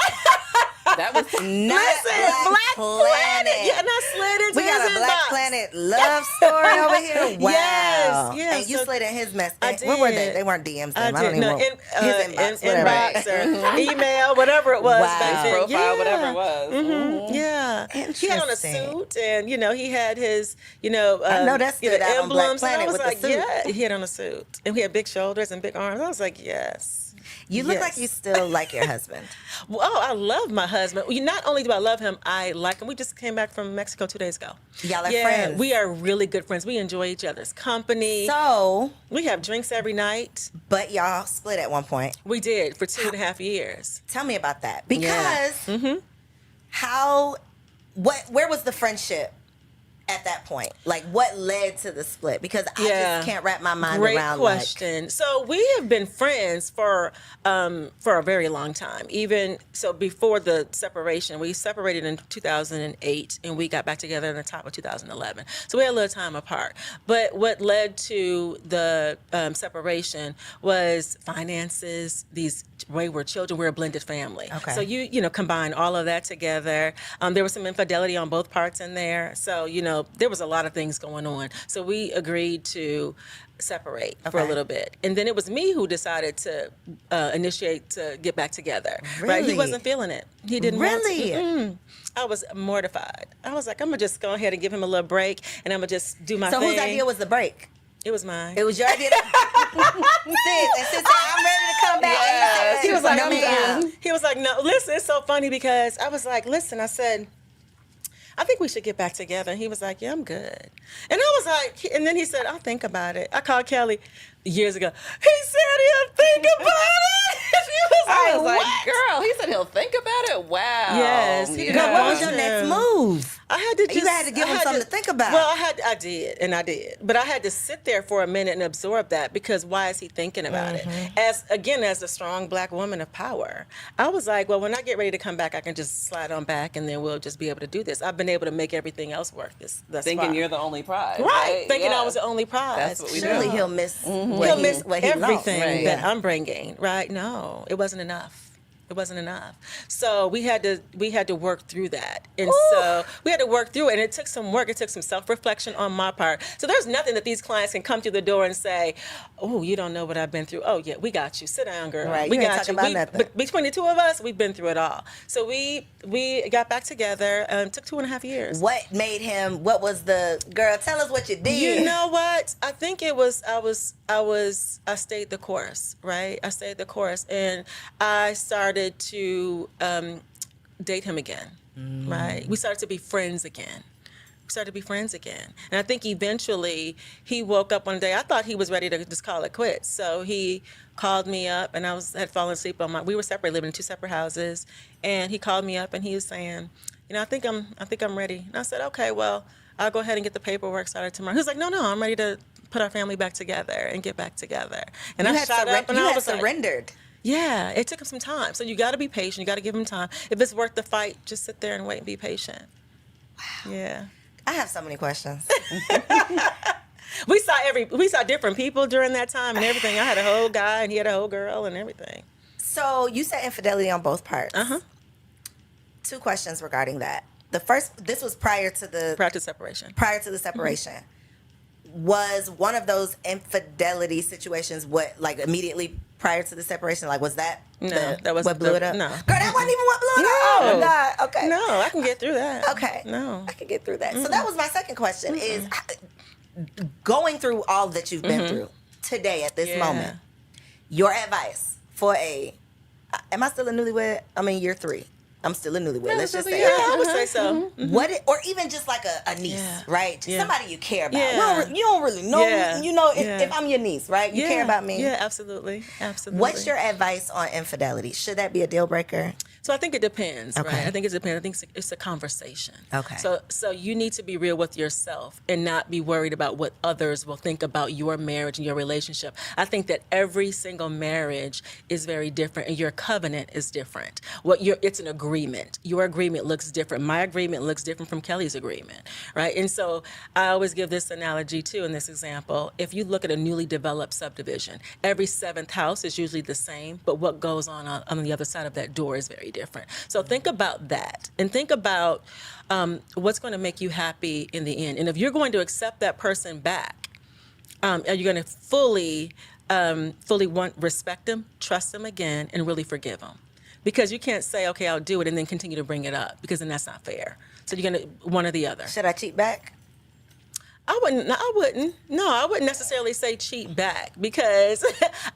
That was Black Planet. Yeah, and I slid into we got his a Black inbox. Planet love story over here. Wow. Yes. And you slid in his mess. I did. Where were they? They weren't DMs. I Then. I don't did. even know. His inbox, Inbox or email, whatever it was. Wow. Back then. profile, whatever it was. Mm-hmm. Yeah. He had on a suit, and he had his, I know that stood out on Black emblems. And I Planet was with like, the suit. yeah, he had on a suit, and he had big shoulders and big arms. I was like, yes. You look like you still like your husband. Well, I love my husband. Not only do I love him, I like him. We just came back from Mexico 2 days ago. Y'all are friends. We are really good friends. We enjoy each other's company. So, we have drinks every night. but y'all split at one point. We did for 2.5 years. Tell me about that. Because where was the friendship at that point? Like, what led to the split? Because I just can't wrap my mind around. Great question. So we have been friends for a very long time. Even so, before the separation, we separated in 2008, and we got back together in the top of 2011. So we had a little time apart. But what led to the separation was finances. These wayward children. We're a blended family. Okay. So you combine all of that together. There was some infidelity on both parts in there. So there was a lot of things going on. So we agreed to separate for a little bit. And then it was me who decided to initiate to get back together. Right? He wasn't feeling it. He didn't Really? want to. I was mortified. I was like, I'm going to just go ahead and give him a little break, and I'm going to just do my thing. So whose idea was the break? It was mine. It was your idea. Sis said, I'm ready to come back. Yeah. He was like, "No, I'm ma'am." done. He was like, no, listen, it's so funny because I was like, listen, I said, I think we should get back together. And he was like, yeah, I'm good. And I was like, and then he said, I'll think about it. I called Kelly years ago. He said he'll think about it. I was like, what? girl, he said he'll think about it. Wow. Yes, he did. Girl, what was Yeah. your next move? I had to You had to give him something to think about. Well, I did. But I had to sit there for a minute and absorb that, because why is he thinking about it? As a strong Black woman of power, I was like, well, when I get ready to come back, I can just slide on back, and then we'll just be able to do this. I've been able to make everything else work thus Thinking far. you're the only prize. Right, thinking Yeah. I was the only prize. That's what we Surely do. he'll miss He'll miss what he everything lost. Right. that I'm bringing. Right? No, it wasn't enough. It wasn't enough. So we had to work through that. And so we had to work through it. And it took some work. It took some self-reflection on my part. So there's nothing that these clients can come through the door and say, oh, you don't know what I've been through. Oh, yeah, we got you. Sit down, girl. Right, We you ain't got talking you. about nothing. But between the two of us, we've been through it all. So we got back together. Took 2.5 years. What made him, what was the, girl, tell us what you did. You know what? I think it was I stayed the course, right? I stayed the course, and I started to date him again, right? We started to be friends again. And I think eventually he woke up one day. I thought he was ready to just call it quits. So he called me up, and had fallen asleep we were separate, living in two separate houses. And he called me up, and he was saying, I think I'm ready. And I said, okay, well, I'll go ahead and get the paperwork started tomorrow. He was like, no, I'm ready to put our family back together and get back together. And You I had shot up, and you I had was like, surrendered. yeah, it took him some time. So you got to be patient. You got to give him time. If it's worth the fight, just sit there and wait and be patient. Wow. Yeah. I have so many questions. We saw different people during that time and everything. I had a whole guy, and he had a whole girl, and everything. So you said infidelity on both parts. Two questions regarding that. The first, this was prior to the separation. Was one of those infidelity situations immediately prior to the separation? Like, was that that was what blew it up? No. Girl, that wasn't even what blew it up. No. Oh my God. Okay. No, I can get through that. Okay. No. I can get through that. So that was my second question is going through all that you've been through today at this moment, your advice for am I still a newlywed? I mean, year 3. I'm still a newlywed. Let's just say Yeah, I would say so. or even just like a niece, right? Yeah. Somebody you care about. Yeah. You don't really know Yeah. me. You know, Yeah. if I'm your niece, right? You care about me. Yeah, absolutely. Absolutely. What's your advice on infidelity? Should that be a deal breaker? So I think it depends, Okay. right? I think it depends. I think it's a conversation. Okay. So you need to be real with yourself and not be worried about what others will think about your marriage and your relationship. I think that every single marriage is very different, and your covenant is different. It's an agreement. Your agreement looks different. My agreement looks different from Kelly's agreement, right? And so I always give this analogy too in this example. If you look at a newly developed subdivision, every seventh house is usually the same, but what goes on the other side of that door is very different. So think about that, and think about what's going to make you happy in the end. And if you're going to accept that person back, are you going to fully respect them, trust them again, and really forgive them? Because you can't say, okay, I'll do it, and then continue to bring it up, because then that's not fair. So you're going to one or the other. Should I cheat back? I wouldn't. No, I wouldn't necessarily say cheat back, because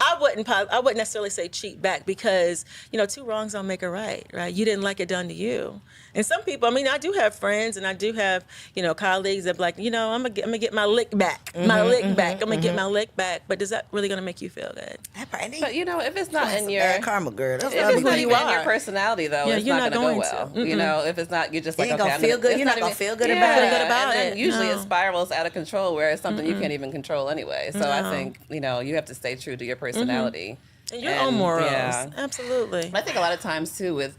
I wouldn't necessarily say cheat back, because two wrongs don't make a right. You didn't like it done to you. And some people, I do have friends, and I do have colleagues that be like, I'm gonna get my lick back, I'm gonna get my lick back. But is that really gonna make you feel good? But if it's not in your bad karma, girl. That's if what it's not I even in your personality, though, it's you're not not going to going go well. to. If it's not, you're just like, ain't okay, gonna feel good. it's You're not gonna even- feel good yeah. about it. Good about and then it. usually No. it spirals out of control, where it's something you can't even control anyway. So I think you have to stay true to your personality And your own morals. Yeah. Absolutely. I think a lot of times too with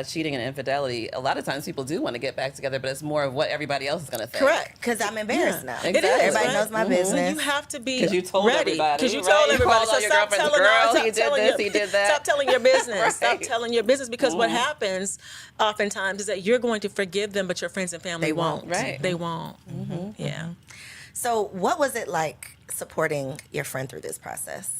cheating and infidelity, a lot of times people do want to get back together, but it's more of what everybody else is going to think. Correct. Because I'm embarrassed now. Exactly. It is. Everybody right? knows my business. You have to be 'Cause you told ready. everybody, Because you right? told You everybody. called all So your stop girlfriends, telling "Girl, stop he did telling this, your- he did that." Stop telling your business. Right. Stop telling your business, because what happens oftentimes is that you're going to forgive them, but your friends and family They won't. Right. They won't. Yeah. So what was it like supporting your friend through this process?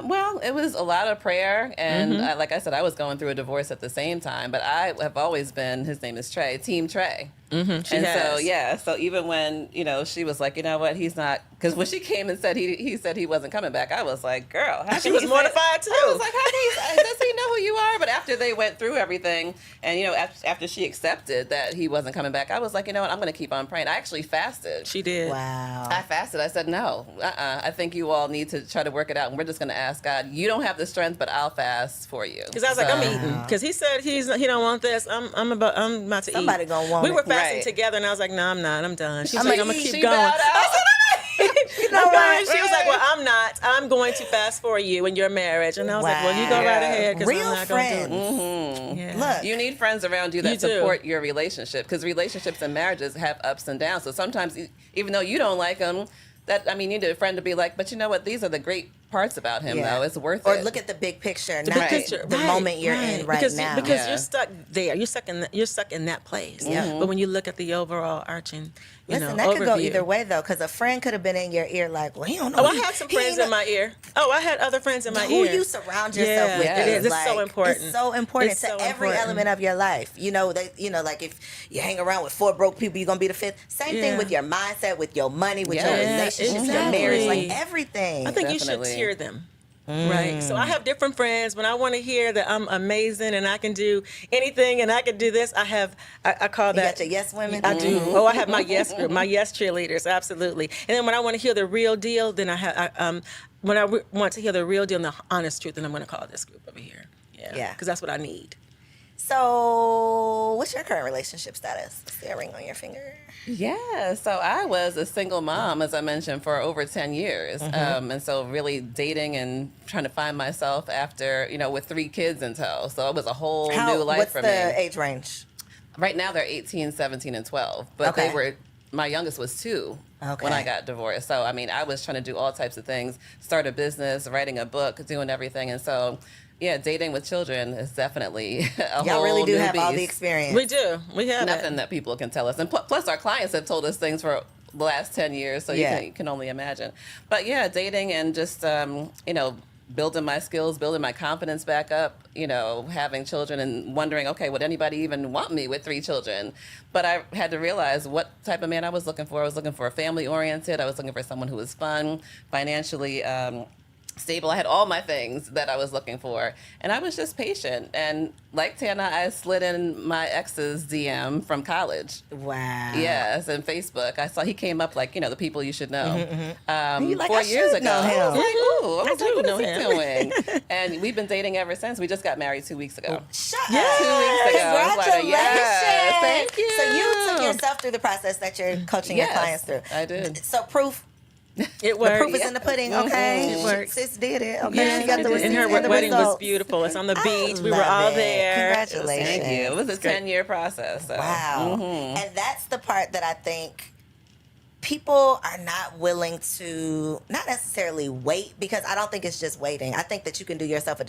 Well, it was a lot of prayer, and like I said, I was going through a divorce at the same time. But I have always been, his name is Trey, Team Trey. So even when she was like, you know what, he's not, because when she came and said he said he wasn't coming back, I was like, girl, how She can was he say- mortified, too. I was like, how does he know who you are? But after they went through everything, and after she accepted that he wasn't coming back, I was like, you know what, I'm going to keep on praying. I actually fasted. She did. Wow. I fasted. I said, no, I think you all need to try to work it out. And we're just going to ask God, you don't have the strength, but I'll fast for you. Because I was like, I'm eating. Because he said he don't want this. I'm about to eat. Somebody gonna want We were it. fasting Right. together, and I was like, no, I'm not. I'm done. She's I'm like, like, I'm going to She keep going. bowed out. You know I'm what? going. She was like, well, I'm not. I'm going to fast for you in your marriage. And I was like, well, you go right Wow. ahead, because Real I'm not going to friends. do it. Yeah. Look, You need friends around you that You do. support your relationship, because relationships and marriages have ups and downs. So sometimes, even though you don't like them, you need a friend to be like, but you know what? These are the great parts about him, though. It's worth or it. look at the big picture, The not big picture. the Right, moment you're in right because, now. Because Yeah. you're stuck there. You're stuck in that place. Yeah. But when you look at the overall arching, Listen, that could go overview. either way though, because a friend could have been in your ear like, well, he don't know. Oh, I had some friends in my ear. Oh, I had other friends in my Who ear. you surround yourself Yeah, with it is is. It's so important. It's so important It's to so every important. element of your life. Like if you hang around with 4 broke people, you're gonna be the 5th. Same thing Yeah. with your mindset, with your money, with your Yeah, relationships, your marriage, exactly. like everything. I think you Definitely. should tier them. Right. So I have different friends. When I want to hear that I'm amazing and I can do anything and I can do this, I call you that. got your yes women. I do. Oh, I have my yes group, my yes cheerleaders, absolutely. And then when I want to hear the real deal, then when I want to hear the real deal and the honest truth, then I'm going to call this group over here. Yeah. Because that's what I need. So, what's your current relationship status? Is there a ring on your finger? Yeah, so I was a single mom, as I mentioned, for over 10 years. And so really dating and trying to find myself after, with 3 kids in tow. So it was a whole new life What's for the me. age range? Right now they're 18, 17, and 12. But Okay. my youngest was 2 Okay. when I got divorced. So, I was trying to do all types of things, start a business, writing a book, doing everything. And so, yeah, dating with children is definitely a Y'all whole really do new have all the beast. experience. We do. We have Nothing it. that people can tell us. And plus our clients have told us things for the last 10 years, so Yeah. you can only imagine. But yeah, dating and just, building my skills, building my confidence back up, having children and wondering, okay, would anybody even want me with 3 children? But I had to realize what type of man I was looking for. I was looking for a family oriented. I was looking for someone who was fun, financially stable. I had all my things that I was looking for, and I was just patient. And like Tana, I slid in my ex's DM from college. Wow. Yes, and Facebook. I saw he came up like, the people you should know. You like, 4 I years should ago. know him. I was like, ooh, I was do like, what know is he him. doing? And we've been dating ever since. We just got married 2 weeks ago. Shut Yeah. up. 2 weeks ago. I was like, Congratulations. yes, thank you. So you took yourself through the process that you're coaching your Yes, clients through. I did. So proof. It The worked. proof is in the pudding, okay? It works. Sis did it, okay? Yes, She got the we did. receipts And her and the wedding was results. beautiful. It's on the I beach. We were love all it. there. Congratulations. Thank you. It was a 10-year process. So. Wow. And that's the part that I think people are not willing to, not necessarily wait, because I don't think it's just waiting. I think that you can do yourself a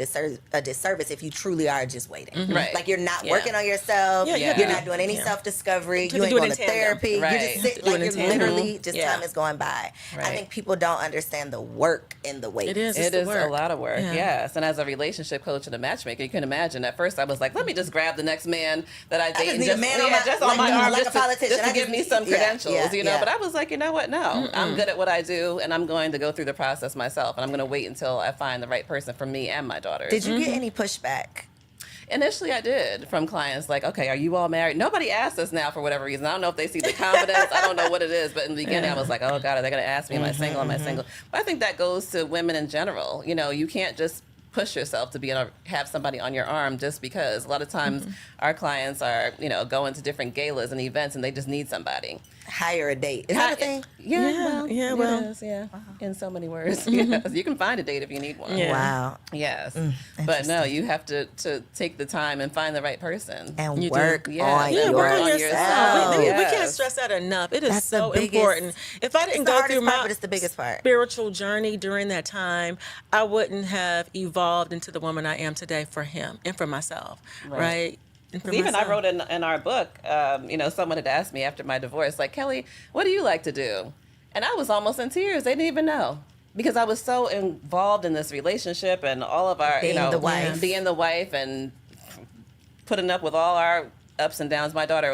disservice if you truly are just waiting. Right. Like you're not Yeah. working on yourself. Yeah. You're not doing any self-discovery. You You ain't do it going in to tandem. therapy. Right. You just sit, Do it like in you're tandem. literally, just Yeah. time is going by. I Right. think people don't understand the work in the wait. It is. It It's the is a work. lot of work, Yeah. yes. And as a relationship coach and a matchmaker, you can imagine. At first, I was like, "Let me just grab the next man that I date just and need a man on my- just on like- my arm, like just a politician. just I to give just me need- some yeah, credentials, yeah. But I was like, you know what? No, I'm good at what I do, and I'm going to go through the process myself, and I'm going to wait until I find the right person for me and my daughters. Did you get any pushback? Initially, I did from clients like, okay, are you all married? Nobody asks us now for whatever reason. I don't know if they see the confidence. I don't know what it is. But in the beginning, I was like, oh, God, are they going to ask me, am I single? Am I single? But I think that goes to women in general. You can't just push yourself to have somebody on your arm just because. A lot of times, our clients are, going to different galas and events, and they just need somebody. Hire a date. Is that a thing? Yeah, Yeah, it well. is, in so many words. Yes, you can find a date if you need one. Yeah. Wow. Yes, but no, you have to take the time and find the right person. And You do. work Yeah. on Yeah, your work on yourself. yourself. We Yes. can't stress that enough. It is That's the so biggest- important. If I It's didn't the go hardest through part, my but it's the biggest part. spiritual journey during that time, I wouldn't have evolved into the woman I am today for him and for myself, right? And for Even I myself. wrote in our book, someone had asked me after my divorce, like, Kelly, what do you like to do? And I was almost in tears. They didn't even know. Because I was so involved in this relationship and all of our, Being the wife. being the wife and putting up with all our ups and downs. My daughter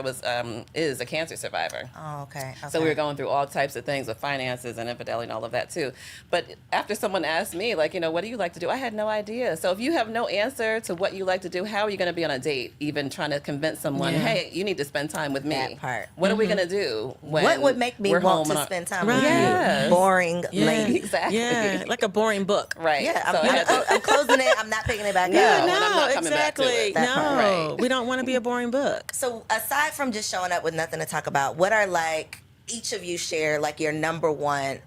is a cancer survivor. Oh, okay. So we were going through all types of things with finances and infidelity and all of that too. But after someone asked me, like, what do you like to do? I had no idea. So if you have no answer to what you like to do, how are you going to be on a date, even trying to convince someone, Yeah. hey, you need to spend time with me? That part. What are we going to do? When What would make me we're want home to and spend time Right. with Yes. you? Boring Yeah. lady. Exactly. Yeah, like a boring book. Right. Yeah, So I had to- I'm closing it. I'm not picking it back No. up. and I'm not coming back to exactly. it. That part. No, Right. we don't want to be a boring book. So aside from just showing up with nothing to talk about, what are each of you share your number one,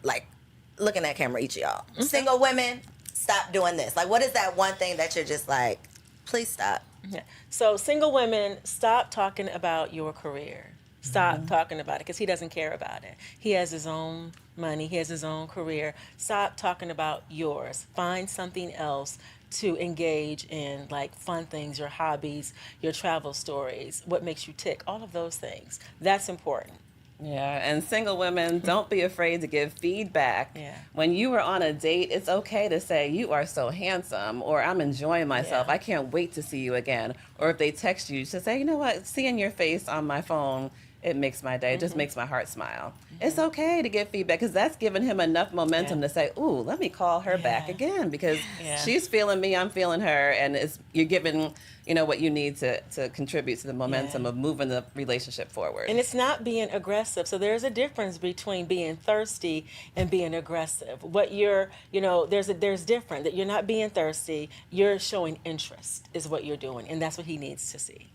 looking at camera, each of y'all. Single women, stop doing this. What is that one thing that you're just like, please stop? Yeah. So single women, stop talking about your career. Stop talking about it because he doesn't care about it. He has his own money. He has his own career. Stop talking about yours. Find something else to engage in, like fun things, your hobbies, your travel stories, what makes you tick, all of those things. That's important. Yeah, and single women, don't be afraid to give feedback. Yeah. When you are on a date, it's okay to say, you are so handsome, or I'm enjoying myself. Yeah. I can't wait to see you again. Or if they text you, just say, you know what, seeing your face on my phone, it makes my day. It just makes my heart smile. It's okay to give feedback because that's giving him enough momentum Yeah. to say, ooh, let me call her back Yeah. again because Yeah. she's feeling me, I'm feeling her, and you're giving, what you need to contribute to the momentum Yeah. of moving the relationship forward. And it's not being aggressive. So there's a difference between being thirsty and being aggressive. What you're, there's different that you're not being thirsty. You're showing interest is what you're doing, and that's what he needs to see.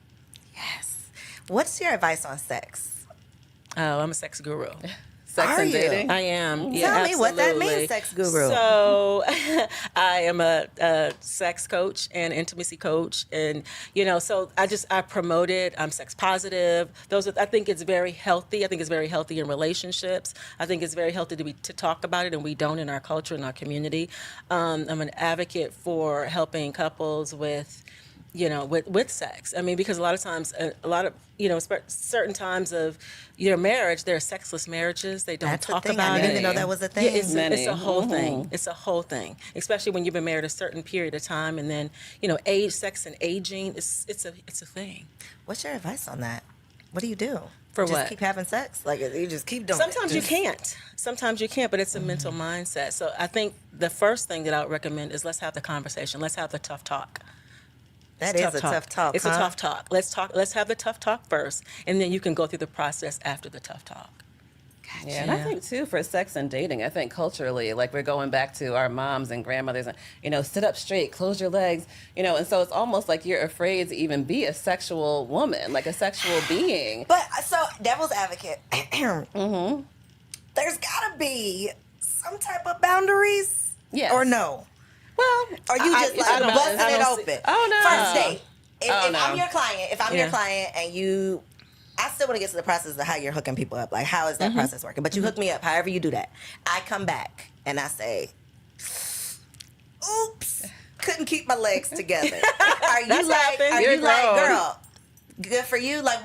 Yes. What's your advice on sex? Oh, I'm a sex guru. Sex Are and you? dating. I am. Tell me what that absolutely. means, sex guru. So, I am a sex coach and intimacy coach, and so I promote it. I'm sex positive. I think it's very healthy. I think it's very healthy in relationships. I think it's very healthy to talk about it, and we don't in our culture, in our community. I'm an advocate for helping couples with sex. I mean, because a lot of times, certain times of your marriage, there are sexless marriages. They don't That's a talk thing. about I it. didn't even know that was a thing. Yeah, it's Many. a whole Mhm. thing. It's a whole thing, especially when you've been married a certain period of time, and then age, sex, and aging. It's a thing. What's your advice on that? What do you do? For just what? keep having sex? Like you just keep doing Sometimes it. you can't. Sometimes you can't, but it's a mental mindset. So I think the first thing that I would recommend is let's have the conversation. Let's have the tough talk. That is a tough talk. It's a tough talk. Let's talk. Let's have the tough talk first, and then you can go through the process after the tough talk. Yeah, and I think too for sex and dating, I think culturally, like we're going back to our moms and grandmothers, and sit up straight, close your legs, and so it's almost like you're afraid to even be a sexual woman, like a sexual being. But so devil's advocate, there's gotta be some type of boundaries. Yes. Or no? Well, Or you just like busting it open? Oh no. First date. If I'm your client, Yeah. and I still want to get to the process of how you're hooking people up. Like, how is that process working? But you hook me up, however you do that. I come back and I say, oops, couldn't keep my legs together. Are you like, girl, good for you? Like,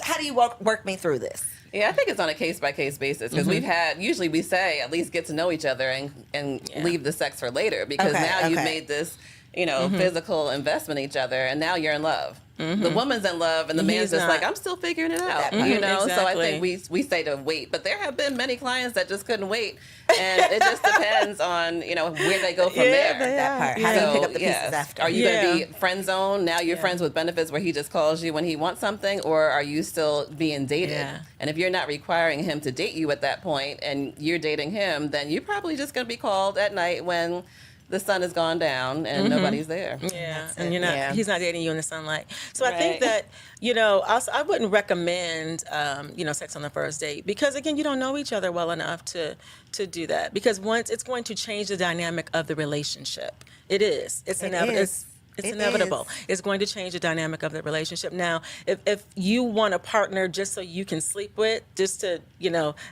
how do you work me through this? Yeah, I think it's on a case-by-case basis because usually we say at least get to know each other and leave the sex for later because now you've made this, physical investment in each other and now you're in love. The woman's in love and the man's just like, I'm still figuring it out, So I think we say to wait, but there have been many clients that just couldn't wait and it just depends on, where they go from there. That part. How do you pick up the pieces after? Are you going to be friend zone? Now you're friends with benefits where he just calls you when he wants something, or are you still being dated? Yeah. And if you're not requiring him to date you at that point and you're dating him, then you're probably just going to be called at night when the sun has gone down and nobody's there. Yeah, and he's not dating you in the sunlight. So I think Right. that, also, I wouldn't recommend, sex on the first date because, again, you don't know each other well enough to do that because once it's going to change the dynamic of the relationship. It is. It's inevitable. It's inevitable. It's going to change the dynamic of the relationship. Now, if you want a partner just so you can sleep with, just to,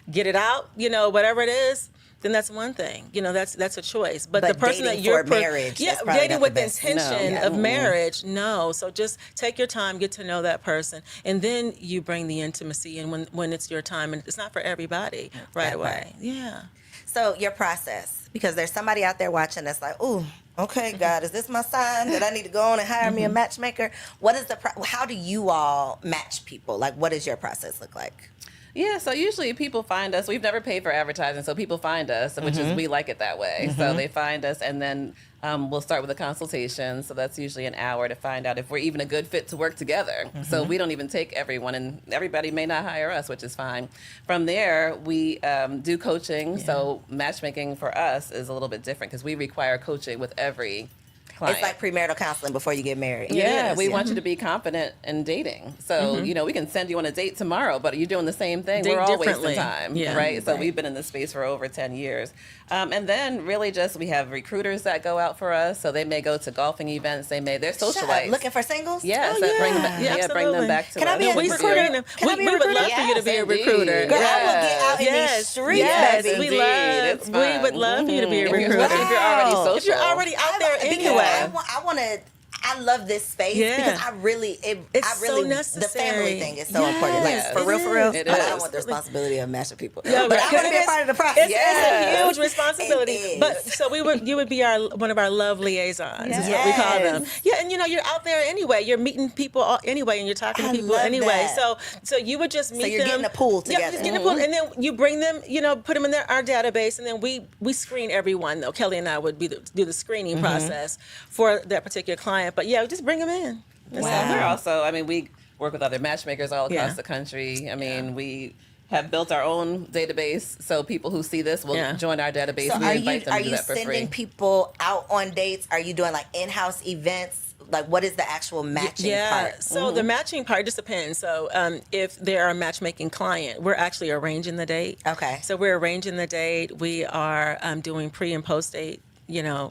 get it out, whatever it is, then that's one thing. That's a choice. But the person that you're marriage, dating with the intention of marriage, no. So just take your time, get to know that person, and then you bring the intimacy in when it's your time, and it's not for everybody right away. Yeah. So your process, because there's somebody out there watching that's like, ooh, okay, God, is this my sign that I need to go on and hire me a matchmaker? What is how do you all match people? Like, what does your process look like? Yeah, so usually people find us. We've never paid for advertising, so people find us, which is we like it that way. So they find us, and then we'll start with a consultation. So that's usually an hour to find out if we're even a good fit to work together. So we don't even take everyone, and everybody may not hire us, which is fine. From there, we do coaching. So matchmaking for us is a little bit different because we require coaching with every client. It's like premarital counseling before you get married. Yeah, we want you to be confident in dating. So, we can send you on a date tomorrow, but are you doing the same thing? Date We're all differently. wasting time, Yeah. right? So we've been in this space for over 10 years. And then really just we have recruiters that go out for us. So they may go to golfing events. They're socialites. Looking for singles? Yes, Oh, bring them yeah. back, Yeah, bring them absolutely. back to Can I us. be a We recruiter? Can I be a would love recruiter? for you to be a Yes, recruiter. indeed. Girl, I will Yes. get out in these streets, baby. It's We fun. would love for you to be a If you're- recruiter. especially if you're already Wow. social. If you're already out there Because anyway. I want to. I love this space Yeah. because I really, so the necessary. family thing is so important. Like Yes, for it real. is. It But I is. don't want the responsibility of matching people. Yeah, but I want to be a it's- part of the process. It's a huge responsibility. It is. But so you would be one of our love liaisons is what we call them. Yes. Yeah, and you're out there anyway. You're meeting people anyway, and you're talking to I people love anyway. that. So you would just meet them. So you're getting a pool Yeah, together. just getting a pool, and then you bring them. Put them in our database, and then we screen everyone. Though Kelly and I would do the screening process for that particular client. But yeah, just bring them in. Well, we're also, we work with other matchmakers all across Yeah. the country. We have built our own database, so people who see this will join our database. So We invite them are to do you that for sending free. people out on dates? Are you doing like in-house events? Like, what is the actual matching part? So the matching part just depends. So if they're a matchmaking client, we're actually arranging the date. Okay. So we're arranging the date. We are doing pre and post date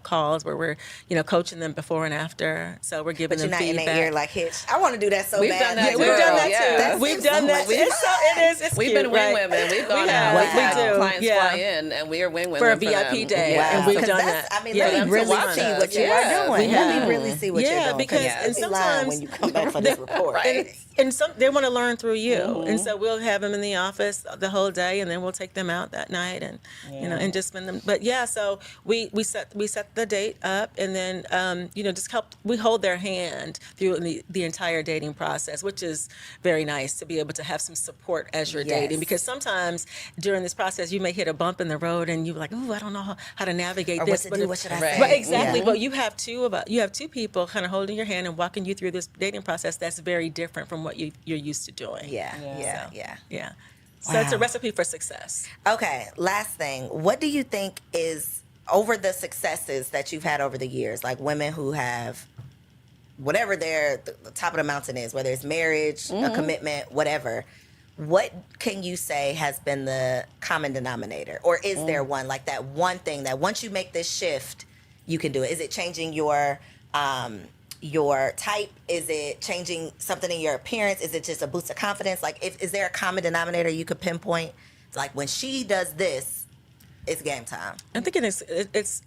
calls where we're, coaching them before and after. So we're giving But you're them not in feedback. their ear like Hitch. I want to do that so We've bad. done that Yeah, too. we've done that Yeah. too. We've so done that. much It's We've cute, been wing right? women. We've gone have. out. We We've had do. clients Yeah. fly in, and we are wing women For a them. VIP day, Wow. and we've 'Cause done that's- that. I mean, Yeah. let me really watch see us. what you Yeah. are doing. We Let have. me really see what Yeah, you're doing. because- I'll and be lying sometimes- when you come back for this report. Right. And some they want to learn through you, and so we'll have them in the office the whole day, and then we'll take them out that night, and and just spend them. But yeah, so we set set the date up, and then we hold their hand through the entire dating process, which is very nice to be able to have some support as you're dating, because sometimes during this process you may hit a bump in the road and you're like, oh, I don't know how to navigate or this. What to do, what should I say? Right, exactly. But you have two people kind of holding your hand and walking you through this dating process that's very different from what you're used to doing. Yeah. So it's a recipe for success. Okay, last thing. What do you think is, over the successes that you've had over the years, like women who have whatever the top of the mountain is, whether it's marriage, a commitment, whatever, what can you say has been the common denominator? Or is there one, like that one thing that once you make this shift, you can do it? Is it changing your type? Is it changing something in your appearance? Is it just a boost of confidence? Like, is there a common denominator you could pinpoint? Like, when she does this, it's game time. I'm thinking it's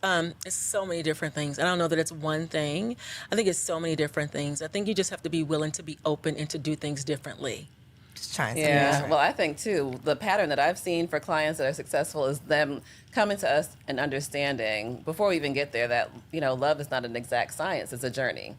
so many different things. I don't know that it's one thing. I think it's so many different things. I think you just have to be willing to be open and to do things differently. Just trying something different. Well, I think too, the pattern that I've seen for clients that are successful is them coming to us and understanding before we even get there that, love is not an exact science, it's a journey.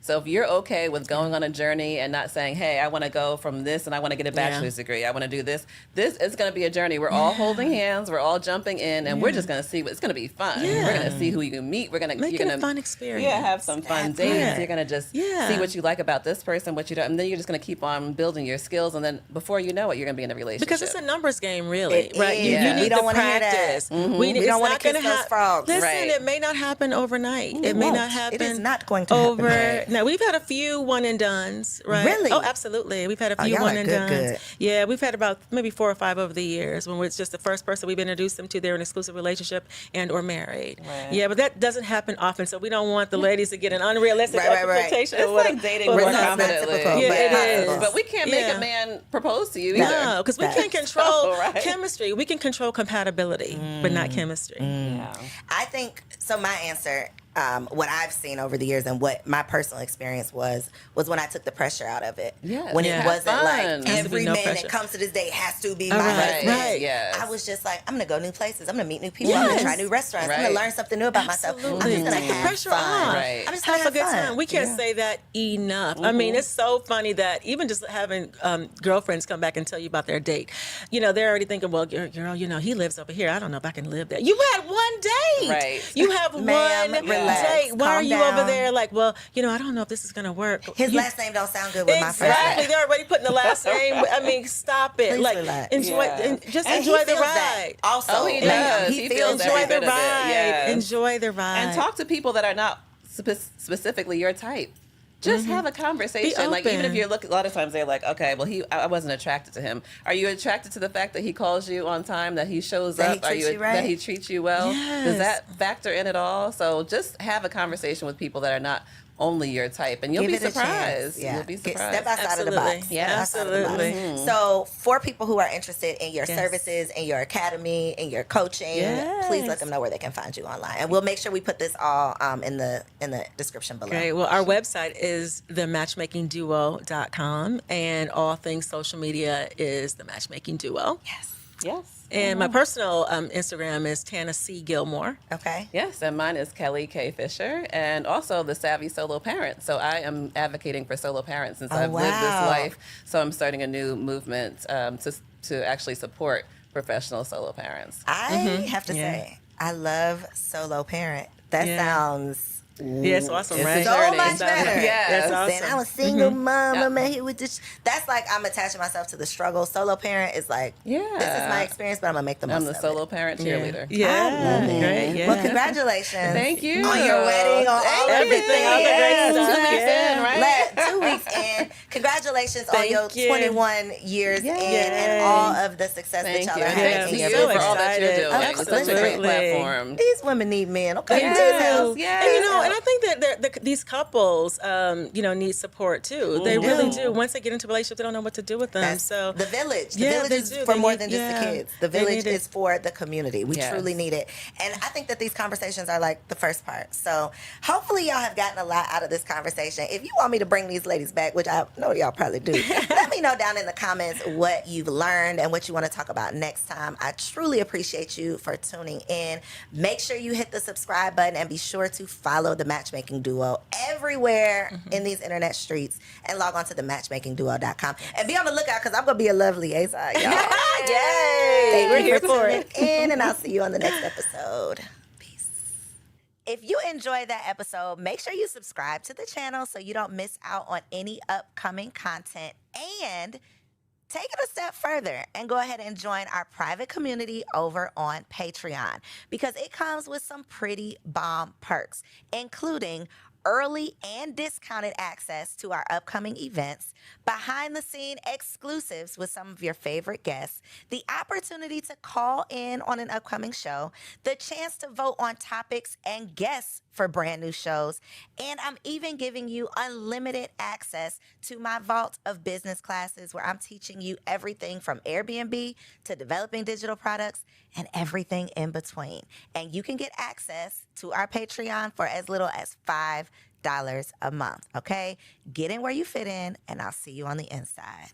So if you're okay with going on a journey and not saying, hey, I want to go from this and I want to get a bachelor's degree, I want to do this is going to be a journey. We're all holding hands, we're all jumping in, and we're just going to see it's going to be fun. We're going to see who you can meet. We're going to make it a fun experience. Yeah, have some fun dates. You're going to just see what you like about this person, what you don't, and then you're just going to keep on building your skills, and then before you know it, you're going to be in a relationship. Because it's a numbers game, really, right? You need to practice. We don't want to kiss those frogs. Listen, it may not happen overnight. It may not happen. It is not going to happen. Right. Now, we've had a few one and dones, right? Really? Oh, absolutely. We've had a few one and dones. Yeah, we've had about maybe 4 or 5 over the years when it's just the first person we've introduced them to, they're in an exclusive relationship and or married. Right. Yeah, but that doesn't happen often, so we don't want the ladies to get an unrealistic expectation. It's like dating more confidently. Yeah, it is. But we can't make a man propose to you either. No, because we can't control chemistry. We can control compatibility, but not chemistry. Yeah. I think, so my answer, what I've seen over the years and what my personal experience was when I took the pressure out of it. Yeah. When it wasn't like every man pressure. that comes to this date has to be my Right. husband. Yes. I was just like, I'm going to go new places. I'm going to meet new people. I'm going to try new restaurants. I'm going to learn something new about myself. I'm just going to Take the have pressure fun. off. Right. I'm just Have going to a good have fun. time. We can't say that enough. I mean, it's so funny that even just having girlfriends come back and tell you about their date, they're already thinking, well, girl, he lives over here. I don't know if I can live there. You had one date. Right. You have Ma'am, one relax. date. Why are Calm you down. over there like, well, I don't know if this is going to work. His last name don't sound good with my first Exactly. name. They're already putting the last name. I mean, stop it. Please like, relax. enjoy, Yeah. just And enjoy he the feels ride. that. Also, Oh, he does. He feels every Enjoy the bit of it. ride. Yes. Enjoy the ride. And talk to people that are not specifically your type. Just have a conversation. Like, even if you're looking, a lot of times they're like, okay, well, I wasn't attracted to him. Are you attracted to the fact that he calls you on time, that he shows That he up? treats you right? That he treats you well? Yes. Does that factor in at all? So just have a conversation with people that are not only your type, and you'll Give be it a chance. surprised. Yeah. You'll be surprised. Step outside of the box. Yeah, Step outside of the box. absolutely. So, for people who are interested in your Yes. services, in your academy, in your coaching, please let them know where they can find you online, and we'll make sure we put this all in the description below. Great. Well, our website is thematchmakingduo.com, and all things social media is The Matchmaking Duo. Yes. Yes. And my personal Instagram is Tana C. Gilmore. Okay. Yes, and mine is Kelly K. Fisher, and also the Savvy Solo Parent. So I am advocating for solo parents since I've lived this wow. life. So I'm starting a new movement to actually support professional solo parents. I have to say, I love solo parent. That Yeah. sounds Yeah, it's awesome, It's right? a so journey. much better. Yes. That's awesome. Then I'm a single mom. I'm here with this. That's like I'm attaching myself to the struggle. Solo parent is like, this is my experience, but I'm gonna make the most I'm the of solo it. parent cheerleader. Yeah. I love it. Great. Yeah. Well, congratulations. Thank you. On your wedding, on all Everything, all the great Yes. stuff. 2 weeks in, right? 2 weeks in. Congratulations on Thank your you. 21 years in and all of the success Thank that you. y'all are And having thank in you your so for business. all that you're excited. doing. It's such a great Absolutely. platform. These women need men, okay? Yes. Please help. Yes. And and I think that these couples, need support too. They really do. Once they get into a relationship, they don't know what to do with them. So the village. The village is for more than just the kids. The village is for the community. We truly need it. And I think that these conversations are like the first part. So hopefully y'all have gotten a lot out of this conversation. If you want me to bring these ladies back, which I know y'all probably do, let me know down in the comments what you've learned and what you want to talk about next time. I truly appreciate you for tuning in. Make sure you hit the subscribe button and be sure to follow the Matchmaking Duo everywhere in these internet streets and log on to the matchmakingduo.com. And be on the lookout because I'm going to be a love liaison, y'all. Yay! We're here for it. And I'll see you on the next episode. If you enjoyed that episode, make sure you subscribe to the channel so you don't miss out on any upcoming content. And take it a step further and go ahead and join our private community over on Patreon because it comes with some pretty bomb perks, including early and discounted access to our upcoming events, behind-the-scene exclusives with some of your favorite guests, the opportunity to call in on an upcoming show, the chance to vote on topics and guests for brand new shows, and I'm even giving you unlimited access to my vault of business classes where I'm teaching you everything from Airbnb to developing digital products and everything in between. And you can get access to our Patreon for as little as $5 a month, okay? Get in where you fit in, and I'll see you on the inside.